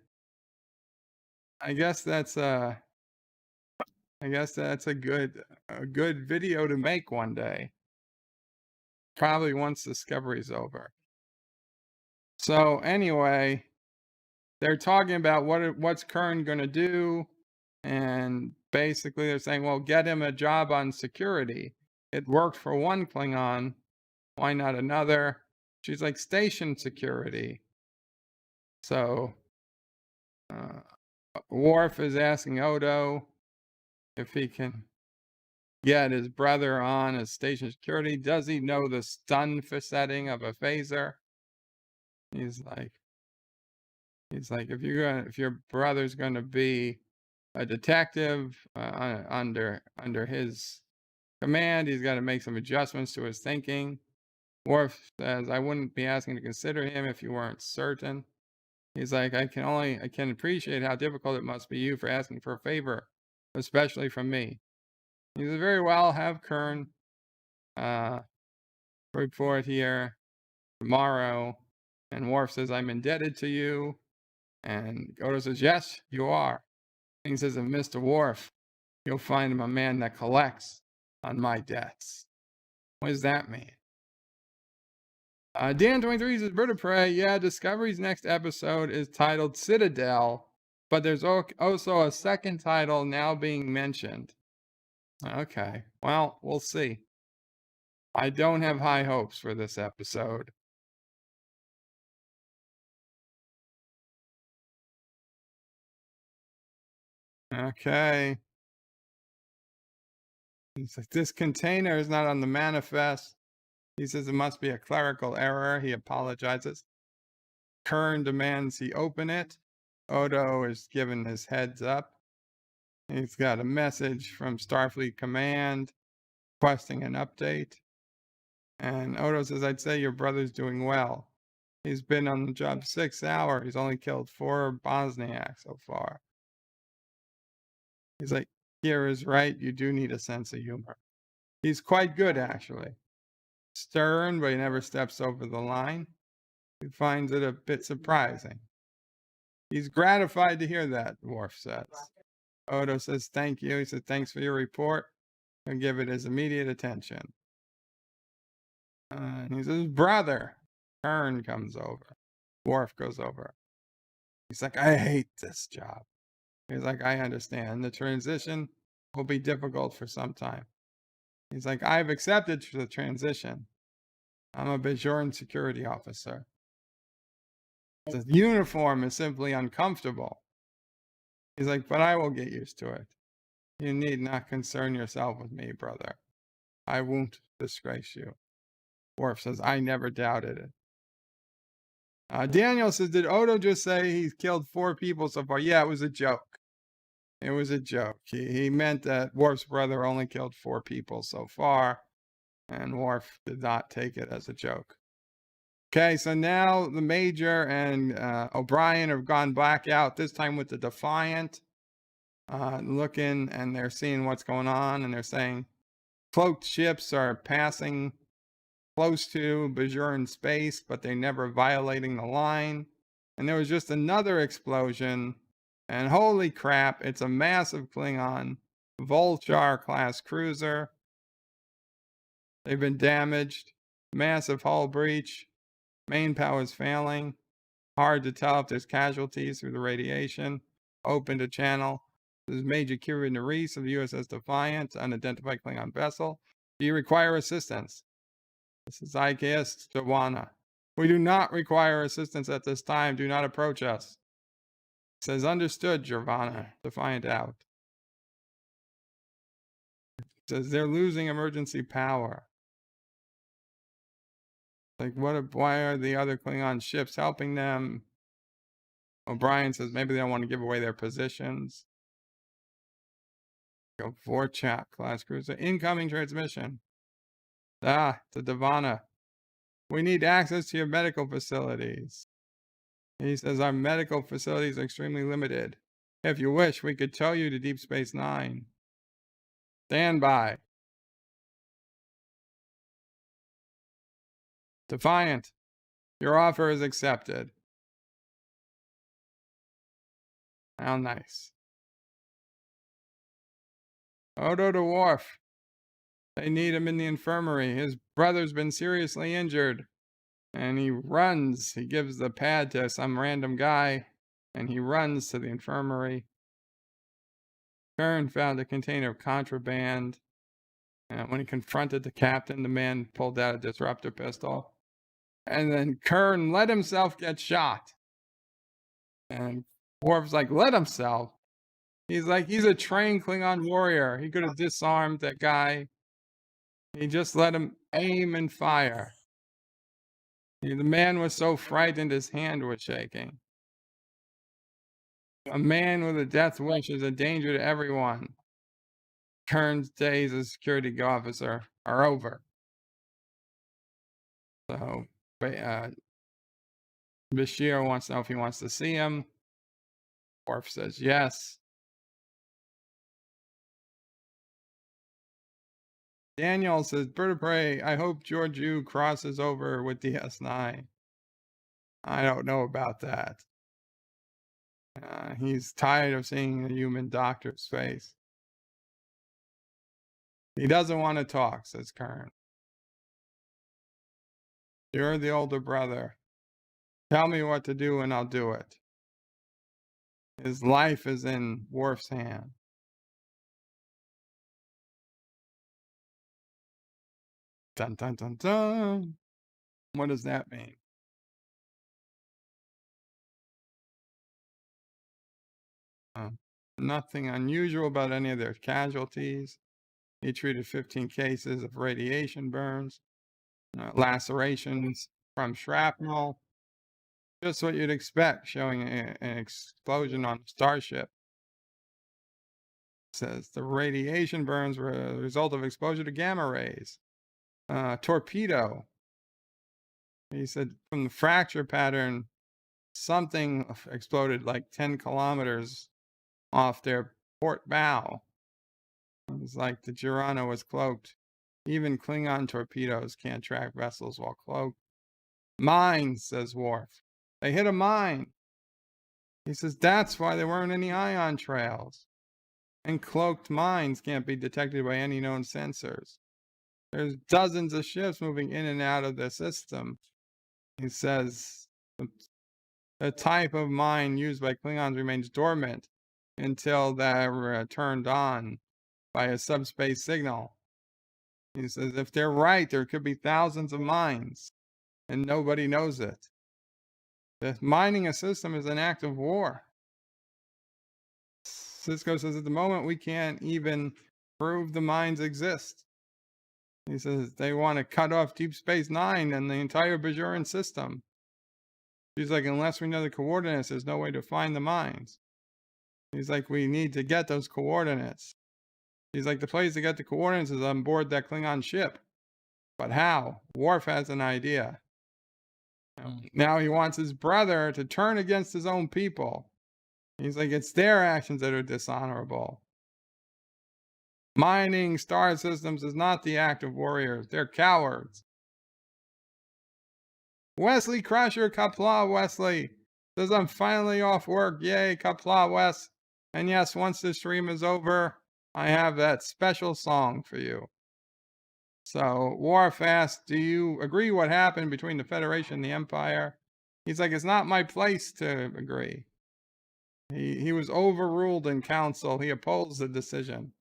I guess that's a good video to make one day. Probably once Discovery's over. So anyway, they're talking about what's Kurn going to do, and basically they're saying, well, get him a job on security. It worked for one Klingon, why not another? She's like, station security. So Worf is asking Odo if he can get his brother on as station security. Does he know the stun setting of a phaser? He's like, if your brother's gonna be a detective under his command, he's got to make some adjustments to his thinking. Worf says, I wouldn't be asking to consider him if you weren't certain. He's like, I can appreciate how difficult it must be you for asking for a favor, especially from me. He says, very well, have Kurn report here tomorrow. And Worf says, I'm indebted to you. And Odo says, yes, you are. And he says, Mr. Worf, you'll find him a man that collects on my debts. What does that mean? Dan23 says, Bird of Prey, yeah, Discovery's next episode is titled Citadel, but there's also a second title now being mentioned. Okay, well, we'll see. I don't have high hopes for this episode. Okay. He's like, this container is not on the manifest. He says it must be a clerical error. He apologizes. Kurn demands he open it. Odo is given his heads up. He's got a message from Starfleet Command requesting an update. And Odo says, I'd say your brother's doing well. He's been on the job 6 hours. He's only killed 4 Bosniaks so far. He's like, Kira is right. You do need a sense of humor. He's quite good, actually. Stern, but he never steps over the line. He finds it a bit surprising. He's gratified to hear that, Worf says. Odo says, thank you. He says, thanks for your report. He'll give it his immediate attention. And he says, brother. Kurn comes over. Worf goes over. He's like, I hate this job. He's like, I understand. The transition will be difficult for some time. He's like, I've accepted the transition. I'm a Bajoran security officer. The uniform is simply uncomfortable. He's like, but I will get used to it. You need not concern yourself with me, brother. I won't disgrace you. Worf says, I never doubted it. Daniel says, did Odo just say he's killed 4 people so far? Yeah, it was a joke. It was a joke. He meant that Worf's brother only killed 4 people so far, and Worf did not take it as a joke. Okay, so now the Major and O'Brien have gone back out, this time with the Defiant, looking, and they're seeing what's going on, and they're saying cloaked ships are passing close to Bajoran space, but they're never violating the line. And there was just another explosion, and holy crap, it's a massive Klingon Vulture-class cruiser. They've been damaged, massive hull breach, main power's failing. Hard to tell if there's casualties through the radiation. Opened a channel. This is Major Kira Nerys of the USS Defiant, unidentified Klingon vessel. Do you require assistance? This is IKS Tawana. We do not require assistance at this time. Do not approach us. It says, understood, Giovanna. Defiant out. It says, they're losing emergency power. Like, why are the other Klingon ships helping them? O'Brien says, maybe they don't want to give away their positions. Go Vorchak class cruiser. Incoming transmission. To Devana. We need access to your medical facilities. He says, our medical facilities are extremely limited. If you wish, we could tow you to Deep Space Nine. Stand by. Defiant, your offer is accepted. How nice. Odo to Worf. They need him in the infirmary. His brother's been seriously injured. And he runs. He gives the pad to some random guy. And he runs to the infirmary. Kurn found a container of contraband. And when he confronted the captain, the man pulled out a disruptor pistol. And then Kurn let himself get shot. And Worf's like, let himself? He's like, he's a trained Klingon warrior. He could have disarmed that guy. He just let him aim and fire. The man was so frightened his hand was shaking. A man with a death wish is a danger to everyone. Kurn's days as security officer are over. So, Bashir wants to know if he wants to see him. Worf says yes. Daniel says, Bird of Prey, I hope Georgiou crosses over with DS9. I don't know about that. He's tired of seeing the human doctor's face. He doesn't want to talk, says Kurn. You're the older brother. Tell me what to do and I'll do it. His life is in Worf's hand. Dun dun dun dun. What does that mean? Nothing unusual about any of their casualties. He treated 15 cases of radiation burns, lacerations from shrapnel. Just what you'd expect, showing an explosion on a starship. It says the radiation burns were a result of exposure to gamma rays. Torpedo. He said from the fracture pattern, something exploded like 10 kilometers off their port bow. It's like the Girana was cloaked. Even Klingon torpedoes can't track vessels while cloaked. Mine, says Worf. They hit a mine. He says that's why there weren't any ion trails. And cloaked mines can't be detected by any known sensors. There's dozens of ships moving in and out of the system. He says the type of mine used by Klingons remains dormant until they're turned on by a subspace signal. He says if they're right, there could be thousands of mines and nobody knows it. The mining a system is an act of war. Sisko says at the moment we can't even prove the mines exist. He says they want to cut off Deep Space Nine and the entire Bajoran system. He's like, unless we know the coordinates, there's no way to find the mines. He's like, we need to get those coordinates. He's like, the place to get the coordinates is on board that Klingon ship. But how? Worf has an idea. Now he wants his brother to turn against his own people. He's like, it's their actions that are dishonorable. Mining star systems is not the act of warriors. They're cowards. Wesley Crusher, Qapla, Wesley. Says, I'm finally off work. Yay, Qapla, Wes. And yes, once the stream is over, I have that special song for you. So Worf asks, do you agree what happened between the Federation and the Empire? He's like, it's not my place to agree. He was overruled in council. He opposed the decision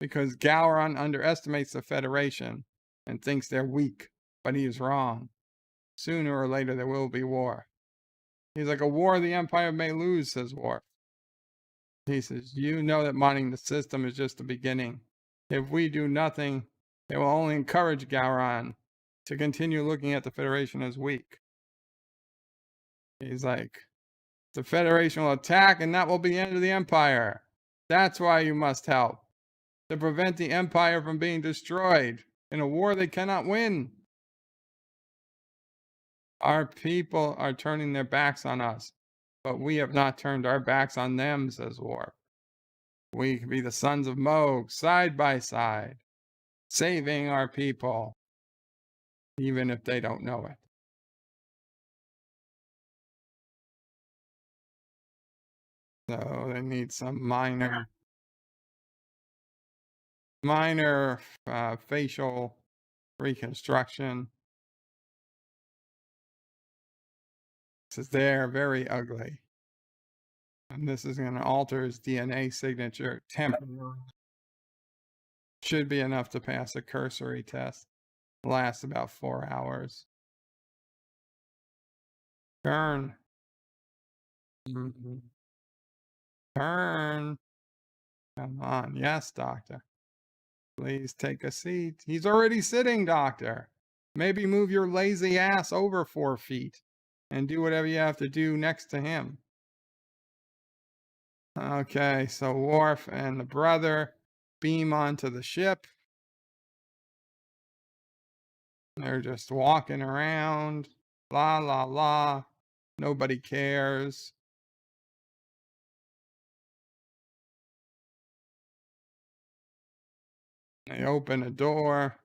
because Gowron underestimates the Federation and thinks they're weak, but he is wrong. Sooner or later, there will be war. He's like, a war the Empire may lose, says Worf. He says, you know that mining the system is just the beginning. If we do nothing, it will only encourage Gowron to continue looking at the Federation as weak. He's like, the Federation will attack and that will be the end of the Empire. That's why you must help. To prevent the Empire from being destroyed in a war they cannot win. Our people are turning their backs on us, but we have not turned our backs on them, says Worf. We can be the sons of Mogh, side by side, saving our people, even if they don't know it. So they need some minor facial reconstruction. Says they're very ugly. And this is going to alter his DNA signature temporarily. Should be enough to pass a cursory test. Lasts about 4 hours. Kurn. Kurn. Come on. Yes, doctor. Please take a seat. He's already sitting, doctor. Maybe move your lazy ass over 4 feet and do whatever you have to do next to him. Okay, so Worf and the brother beam onto the ship. They're just walking around. La, la, la. Nobody cares. They open a door.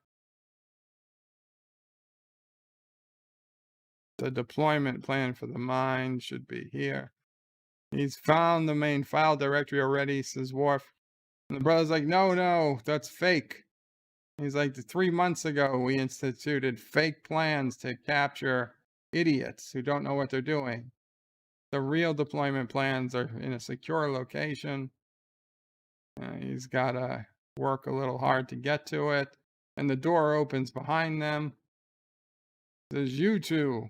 The deployment plan for the mine should be here. He's found the main file directory already, says Worf. And the brother's like, no, that's fake. He's like, 3 months ago, we instituted fake plans to capture idiots who don't know what they're doing. The real deployment plans are in a secure location. He's got to work a little hard to get to it. And the door opens behind them. It says, you two,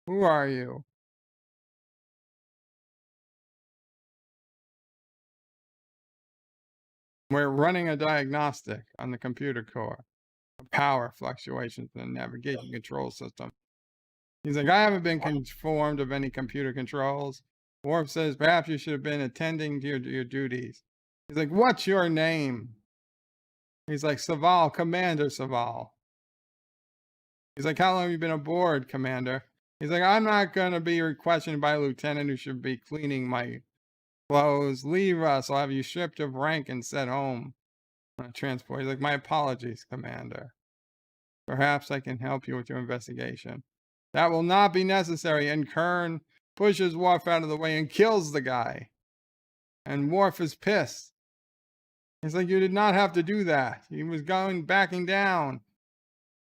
who are you? We're running a diagnostic on the computer core. Power fluctuations in the navigation control system. He's like, I haven't been informed of any computer controls. Worf says, perhaps you should have been attending to your duties. He's like, what's your name? He's like, Saval, Commander Saval. He's like, how long have you been aboard, Commander? He's like, I'm not going to be questioned by a lieutenant who should be cleaning my clothes. Leave us. I'll have you stripped of rank and sent home. Transport. He's like, my apologies, Commander. Perhaps I can help you with your investigation. That will not be necessary. And Kurn pushes Worf out of the way and kills the guy. And Worf is pissed. He's like, you did not have to do that. He was backing down.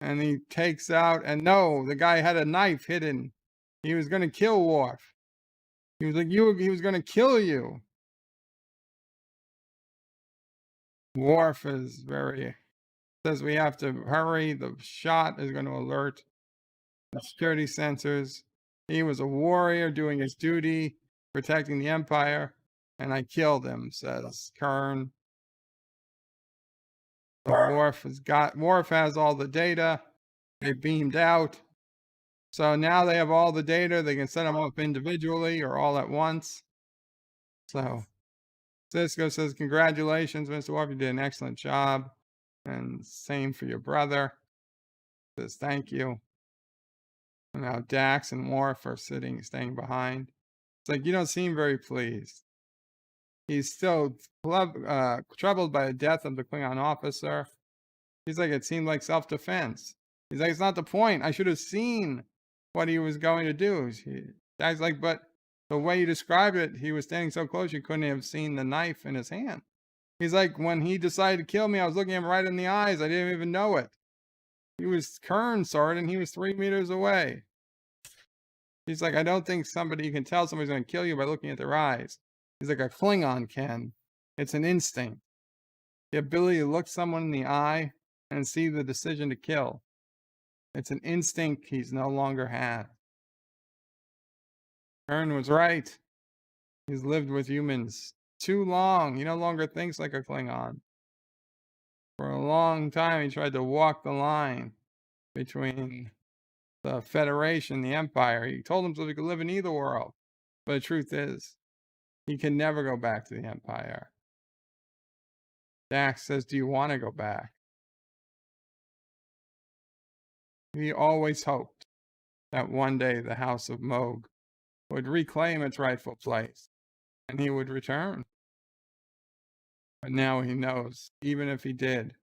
And he takes out, and no, the guy had a knife hidden. He was going to kill Worf. He was like, he was going to kill you. Worf is says we have to hurry. The shot is going to alert the security sensors. He was a warrior doing his duty, protecting the Empire, and I killed him, says Kurn. Worf has all the data. They beamed out. So now they have all the data. They can set them up individually or all at once. So Cisco says, congratulations, Mr. Worf. You did an excellent job. And same for your brother. Says thank you. And now Dax and Worf are staying behind. It's like, you don't seem very pleased. He's still troubled by the death of the Klingon officer. He's like, it seemed like self-defense. He's like, it's not the point. I should have seen what he was going to do. Dax's like, but the way you described it, he was standing so close you couldn't have seen the knife in his hand. He's like, when he decided to kill me, I was looking him right in the eyes. I didn't even know it. Kurn saw it, and he was 3 meters away. He's like, I don't think you can tell somebody's going to kill you by looking at their eyes. He's like, a Klingon can. It's an instinct. The ability to look someone in the eye and see the decision to kill. It's an instinct he's no longer had. Kurn was right. He's lived with humans too long. He no longer thinks like a Klingon. For a long time, he tried to walk the line between the Federation, the Empire. He told himself he could live in either world. But the truth is, he can never go back to the Empire. Dax says, do you want to go back? He always hoped that one day the House of Mogh would reclaim its rightful place and he would return. But now he knows, even if he did,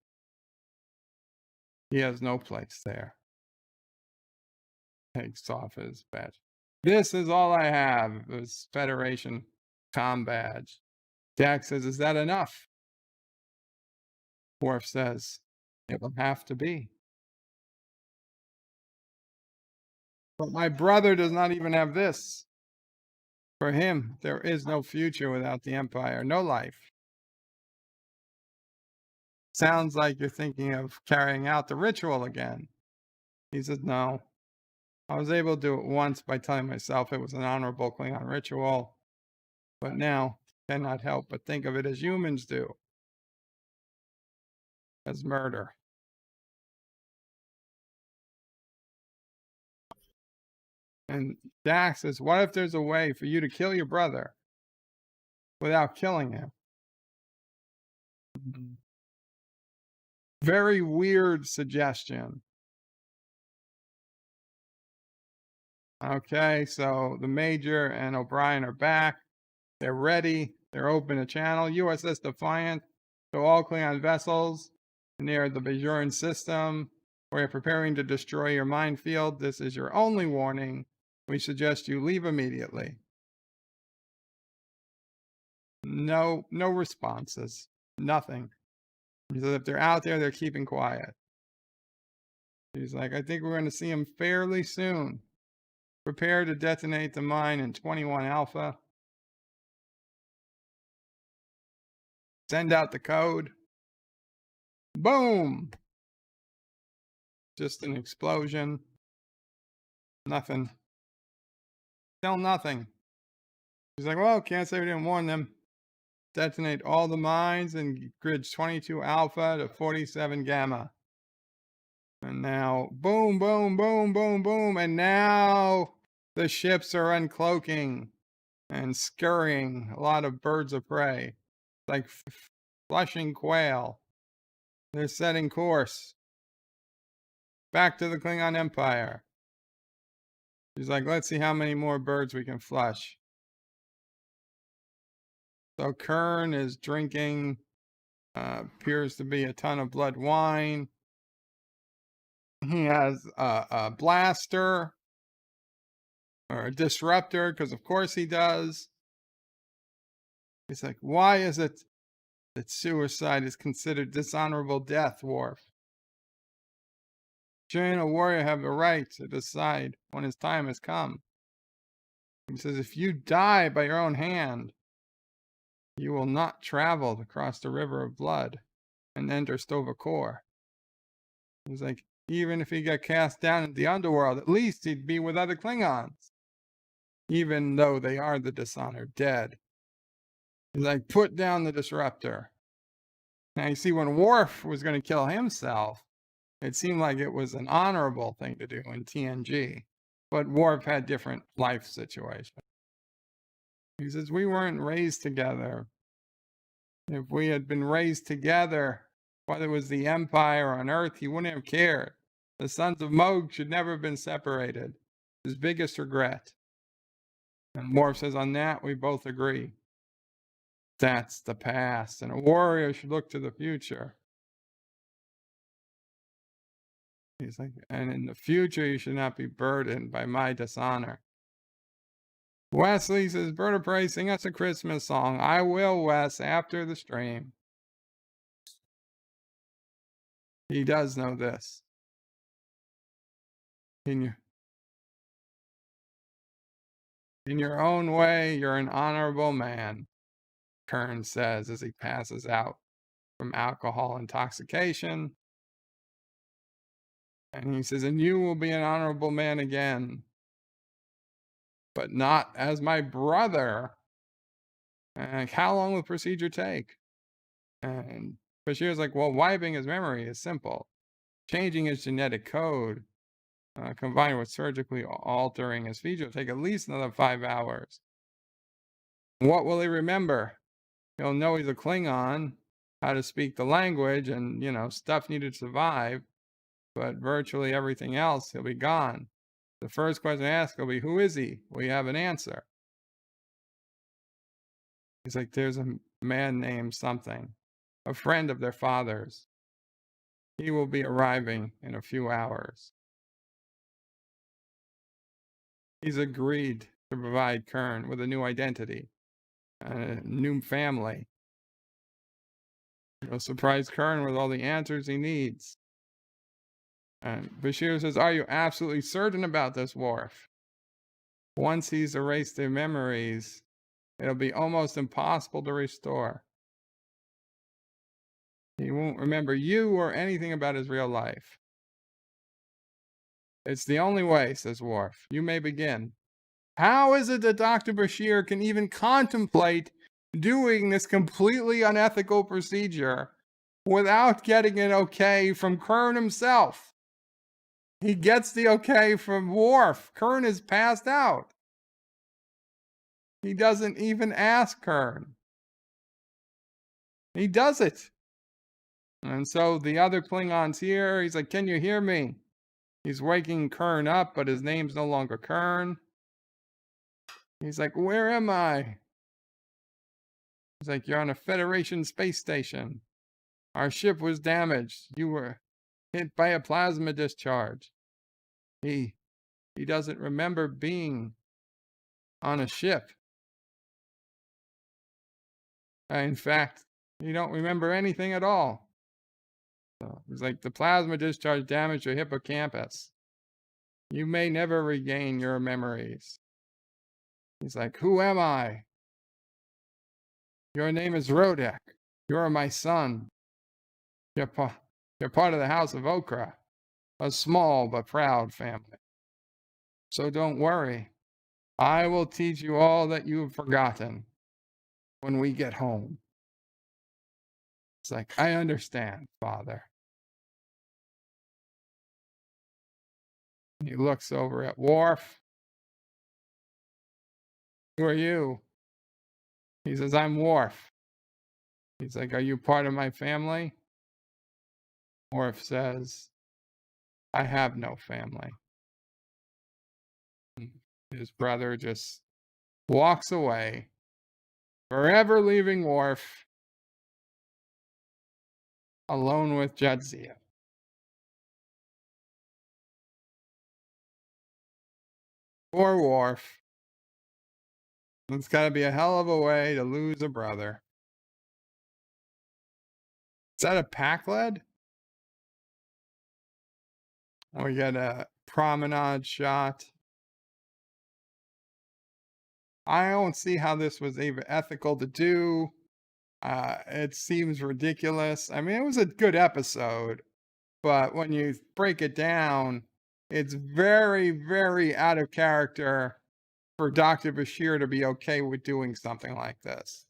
he has no place there. Takes off his badge. This is all I have, this Federation comm badge. Dax says, is that enough? Worf says, it will have to be. But my brother does not even have this. For him, there is no future without the Empire, no life. Sounds like you're thinking of carrying out the ritual again. He says, no. I was able to do it once by telling myself it was an honorable Klingon ritual. But now, I cannot help but think of it as humans do. As murder. And Dax says, what if there's a way for you to kill your brother without killing him? Very weird suggestion. Okay, so the Major and O'Brien are back. They're ready. They're open a channel. USS Defiant to all Klingon vessels near the Bajoran system. We're preparing to destroy your minefield. This is your only warning. We suggest you leave immediately. No responses. Nothing. He says if they're out there, they're keeping quiet. He's like, I think we're going to see them fairly soon. Prepare to detonate the mine in 21 Alpha. Send out the code. Boom! Just an explosion. Nothing. Still nothing. He's like, well, can't say we didn't warn them. Detonate all the mines in grids 22 Alpha to 47 Gamma. And now, boom, boom, boom, boom, boom. And now the ships are uncloaking and scurrying. A lot of birds of prey. Like flushing quail. They're setting course. Back to the Klingon Empire. He's like, let's see how many more birds we can flush. So Kurn is drinking appears to be a ton of blood wine. He has a blaster or a disruptor, because of course he does. He's like, why is it that suicide is considered dishonorable death, Worf? You and a warrior have the right to decide when his time has come. He says, if you die by your own hand, you will not travel across the river of blood and enter Qapla. He's like, even if he got cast down into the underworld, at least he'd be with other Klingons, even though they are the dishonored dead. He's like, put down the disruptor. Now you see, when Worf was going to kill himself, it seemed like it was an honorable thing to do in TNG, but Worf had different life situations. He says, we weren't raised together. If we had been raised together, whether it was the Empire or on Earth, he wouldn't have cared. The sons of Mogh should never have been separated. His biggest regret. And Worf says, on that we both agree. That's the past, and a warrior should look to the future. He's like, and in the future, you should not be burdened by my dishonor. Wesley says, Bird of Prey, sing us a Christmas song. I will, Wes, after the stream. He does know this. In your own way, you're an honorable man, Kurn says as he passes out from alcohol intoxication. And he says, and you will be an honorable man again, but not as my brother. And how long will the procedure take? And Bashir's like, well, wiping his memory is simple. Changing his genetic code, combined with surgically altering his features, will take at least another 5 hours. What will he remember? He'll know he's a Klingon, how to speak the language, and, stuff needed to survive. But virtually everything else, he'll be gone. The first question I ask will be, who is he? Will you have an answer? He's like, there's a man named something, a friend of their father's. He will be arriving in a few hours. He's agreed to provide Kurn with a new identity, a new family. He'll surprise Kurn with all the answers he needs. And Bashir says, are you absolutely certain about this, Worf? Once he's erased their memories, it'll be almost impossible to restore. He won't remember you or anything about his real life. It's the only way, says Worf. You may begin. How is it that Dr. Bashir can even contemplate doing this completely unethical procedure without getting an okay from Kurn himself? He gets the okay from Worf. Kurn is passed out. He doesn't even ask Kurn. He does it. And so the other Klingons here, he's like, can you hear me? He's waking Kurn up, but his name's no longer Kurn. He's like, where am I? He's like, you're on a Federation space station. Our ship was damaged. You were hit by a plasma discharge. He doesn't remember being on a ship. In fact, you don't remember anything at all. So he's like, the plasma discharge damaged your hippocampus. You may never regain your memories. He's like, who am I? Your name is Rodek. You are my son. You're part of the House of Okra, a small but proud family. So don't worry. I will teach you all that you have forgotten when we get home. It's like, I understand, Father. He looks over at Worf. Who are you? He says, I'm Worf. He's like, are you part of my family? Worf says, I have no family. His brother just walks away, forever leaving Worf alone with Jadzia. Poor Worf. It's got to be a hell of a way to lose a brother. Is that a pack lead? We got a promenade shot. I don't see how this was even ethical to do. It seems ridiculous. I mean, it was a good episode, but when you break it down, it's very, very out of character for Dr. Bashir to be okay with doing something like this.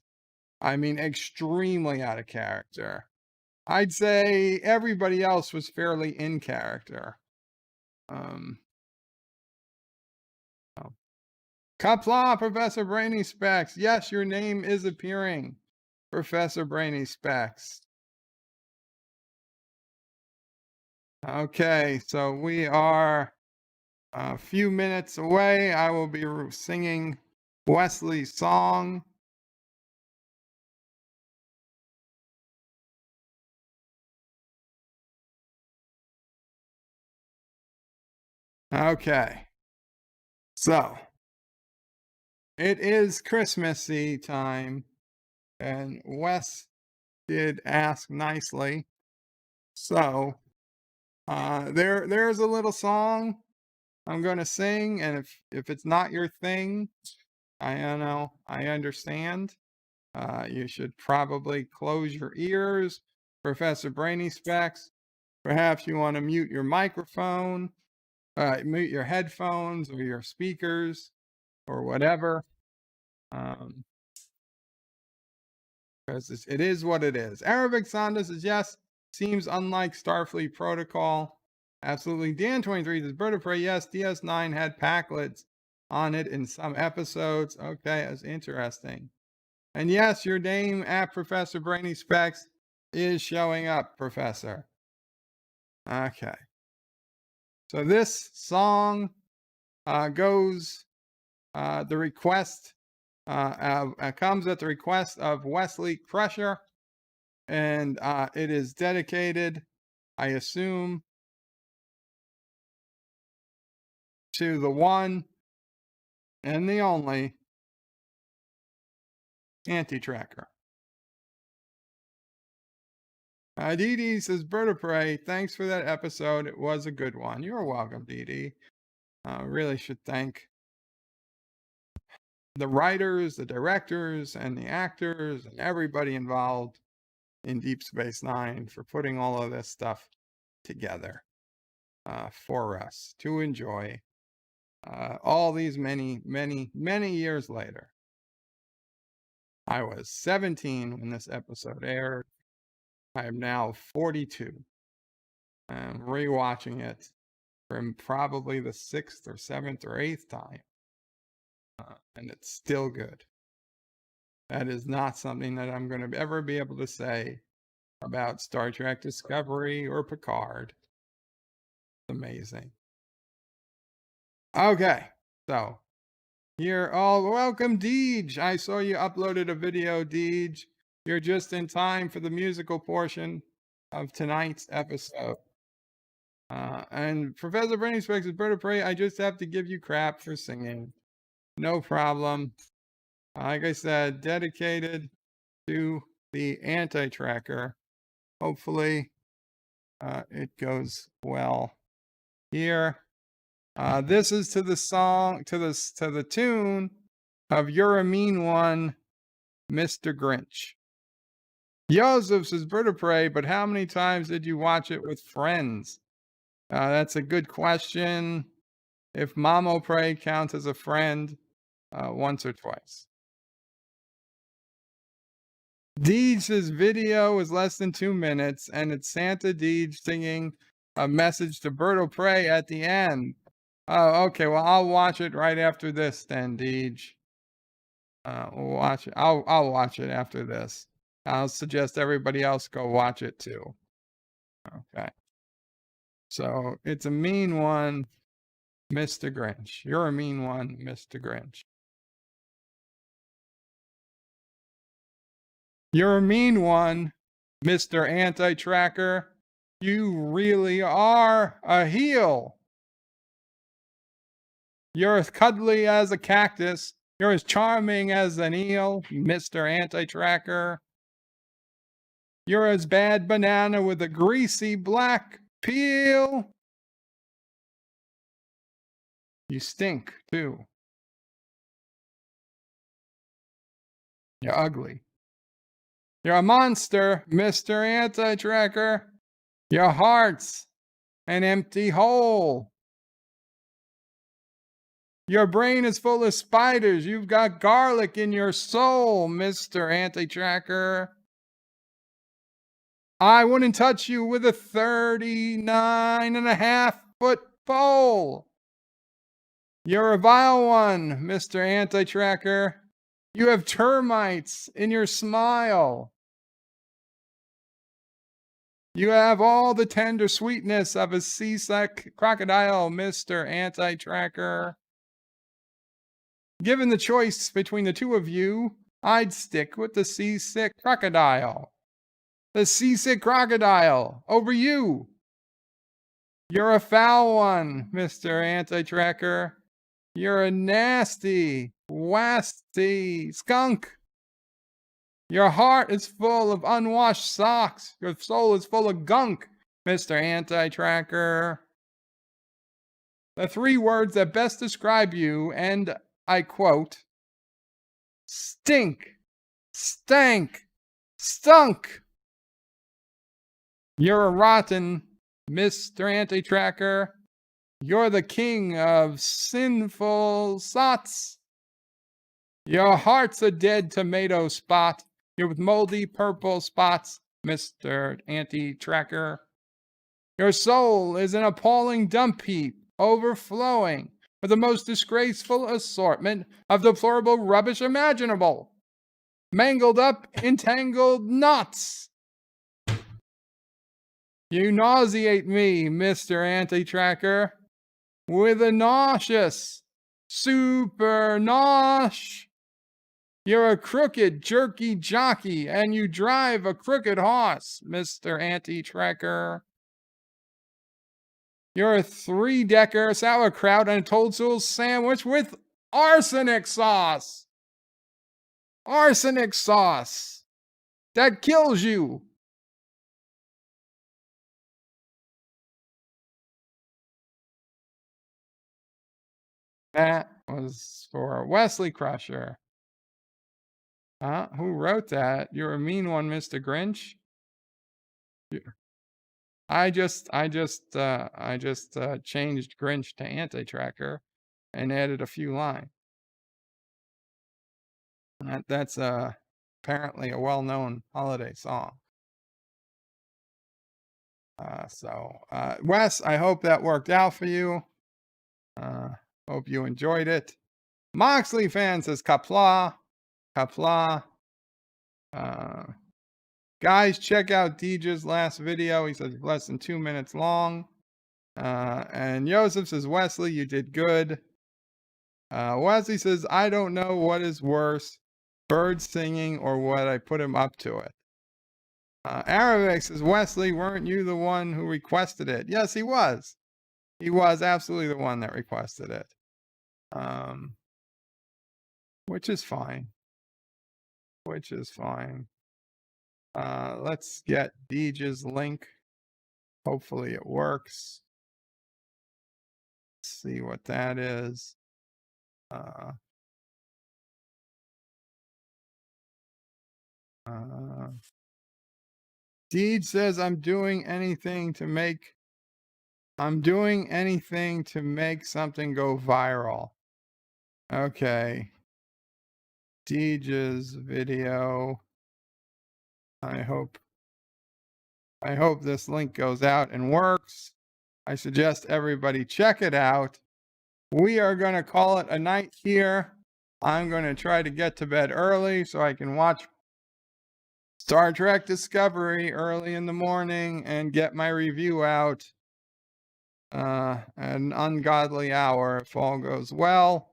I mean, extremely out of character. I'd say everybody else was fairly in character. Qapla, Professor Brainy Specs. Yes, your name is appearing, Professor Brainy Specs. Okay, so we are a few minutes away. I will be singing Wesley's song. Okay, so it is Christmassy time, and Wes did ask nicely. So there's a little song I'm going to sing, and if it's not your thing, I know, I understand. You should probably close your ears, Professor Brainy Specs. Perhaps you want to mute your microphone, mute your headphones or your speakers or whatever. Because it is what it is. Arabic Sonda says, yes, seems unlike Starfleet protocol. Absolutely. Dan23 says, Bird of Prey, yes, DS9 had packlets on it in some episodes. Okay, that's interesting. And yes, your name at Professor Brainy Specs is showing up, Professor. Okay. So this song goes, the request comes at the request of Wesley Crusher, and it is dedicated, I assume, to the one and the only anti-tracker. Dee Dee says, Bird of Prey, thanks for that episode. It was a good one. You're welcome, Dee Dee. Really should thank the writers, the directors, and the actors, and everybody involved in Deep Space Nine for putting all of this stuff together for us to enjoy all these many, many, many years later. I was 17 when this episode aired. I am now 42. I'm rewatching it for probably the 6th or 7th or 8th time. And it's still good. That is not something that I'm going to ever be able to say about Star Trek Discovery or Picard. It's amazing. Okay, so here, welcome, Deej. I saw you uploaded a video, Deej. You're just in time for the musical portion of tonight's episode. And Professor Brainy Specs is Bird of Prey. I just have to give you crap for singing. No problem. Like I said, dedicated to the anti-tracker. Hopefully, it goes well here. This is to the song, to the tune of "You're a Mean One, Mr. Grinch." Joseph says, Bird of Prey, but how many times did you watch it with friends? That's a good question. If Mamo Prey counts as a friend, once or twice. Deej's video is less than 2 minutes, and it's Santa Deej singing a message to Bird of Prey at the end. Oh, okay. Well, I'll watch it right after this, then, Deej. We'll watch it. I'll watch it after this. I'll suggest everybody else go watch it too. Okay. So it's a mean one, Mr. Grinch. You're a mean one, Mr. Grinch. You're a mean one, Mr. Anti-Tracker. You really are a heel. You're as cuddly as a cactus. You're as charming as an eel, Mr. Anti-Tracker. You're as bad banana with a greasy black peel. You stink, too. You're ugly. You're a monster, Mr. Anti-Tracker. Your heart's an empty hole. Your brain is full of spiders. You've got garlic in your soul, Mr. Anti-Tracker. I wouldn't touch you with a 39.5-foot pole. You're a vile one, Mr. Anti-Tracker. You have termites in your smile. You have all the tender sweetness of a seasick crocodile, Mr. Anti-Tracker. Given the choice between the two of you, I'd stick with the seasick crocodile. The seasick crocodile over you. You're a foul one, Mr. Anti-Tracker. You're a nasty, wasty skunk. Your heart is full of unwashed socks. Your soul is full of gunk, Mr. Anti-Tracker. The three words that best describe you, and I quote, stink, stank, stunk. You're a rotten, Mr. Anti-Tracker. You're the king of sinful sots. Your heart's a dead tomato spot. You're with moldy purple spots, Mr. Anti-Tracker. Your soul is an appalling dump heap, overflowing with the most disgraceful assortment of deplorable rubbish imaginable. Mangled up, entangled knots. You nauseate me, Mr. Anti-Tracker, with a nauseous, super nosh. You're a crooked, jerky jockey, and you drive a crooked horse, Mr. Anti-Tracker. You're a 3-decker sauerkraut and a toadstool sandwich with arsenic sauce. Arsenic sauce. That kills you. That was for Wesley Crusher. Who wrote that? You're a mean one, Mr. Grinch. I just changed Grinch to Anti-Tracker and added a few lines. That's apparently a well-known holiday song. Wes, I hope that worked out for you. Hope you enjoyed it. Moxley fan says Qapla. Qapla. Guys, check out Deej's last video. He says less than 2 minutes long. And Joseph says, Wesley, you did good. Wesley says, I don't know what is worse, birds singing or what I put him up to it. Arabic says, Wesley, weren't you the one who requested it? Yes, he was. He was absolutely the one that requested it. Which is fine. Which is fine. Let's get Deej's link. Hopefully it works. Let's see what that is. Deej says, I'm doing anything to make something go viral. Okay. Deej's video. I hope this link goes out and works. I suggest everybody check it out. We are going to call it a night here. I'm going to try to get to bed early so I can watch Star Trek Discovery early in the morning and get my review out at an ungodly hour if all goes well.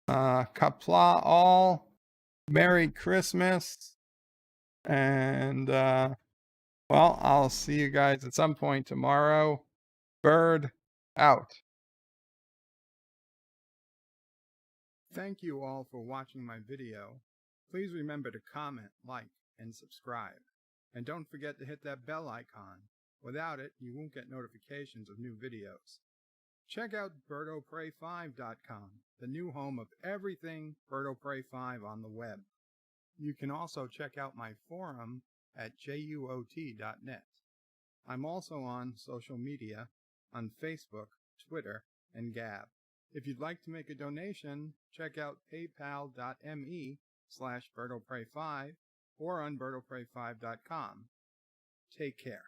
Qapla all. Merry Christmas. And Well, I'll see you guys at some point tomorrow. Bird out. Thank you all for watching my video. Please remember to comment, like, and subscribe. And don't forget to hit that bell icon. Without it, you won't get notifications of new videos. Check out BirdoPrey5.com, the new home of everything Birdo Prey 5 on the web. You can also check out my forum at juot.net. I'm also on social media, on Facebook, Twitter, and Gab. If you'd like to make a donation, check out paypal.me/BirdoPrey5 or on BirdoPrey5.com. Take care.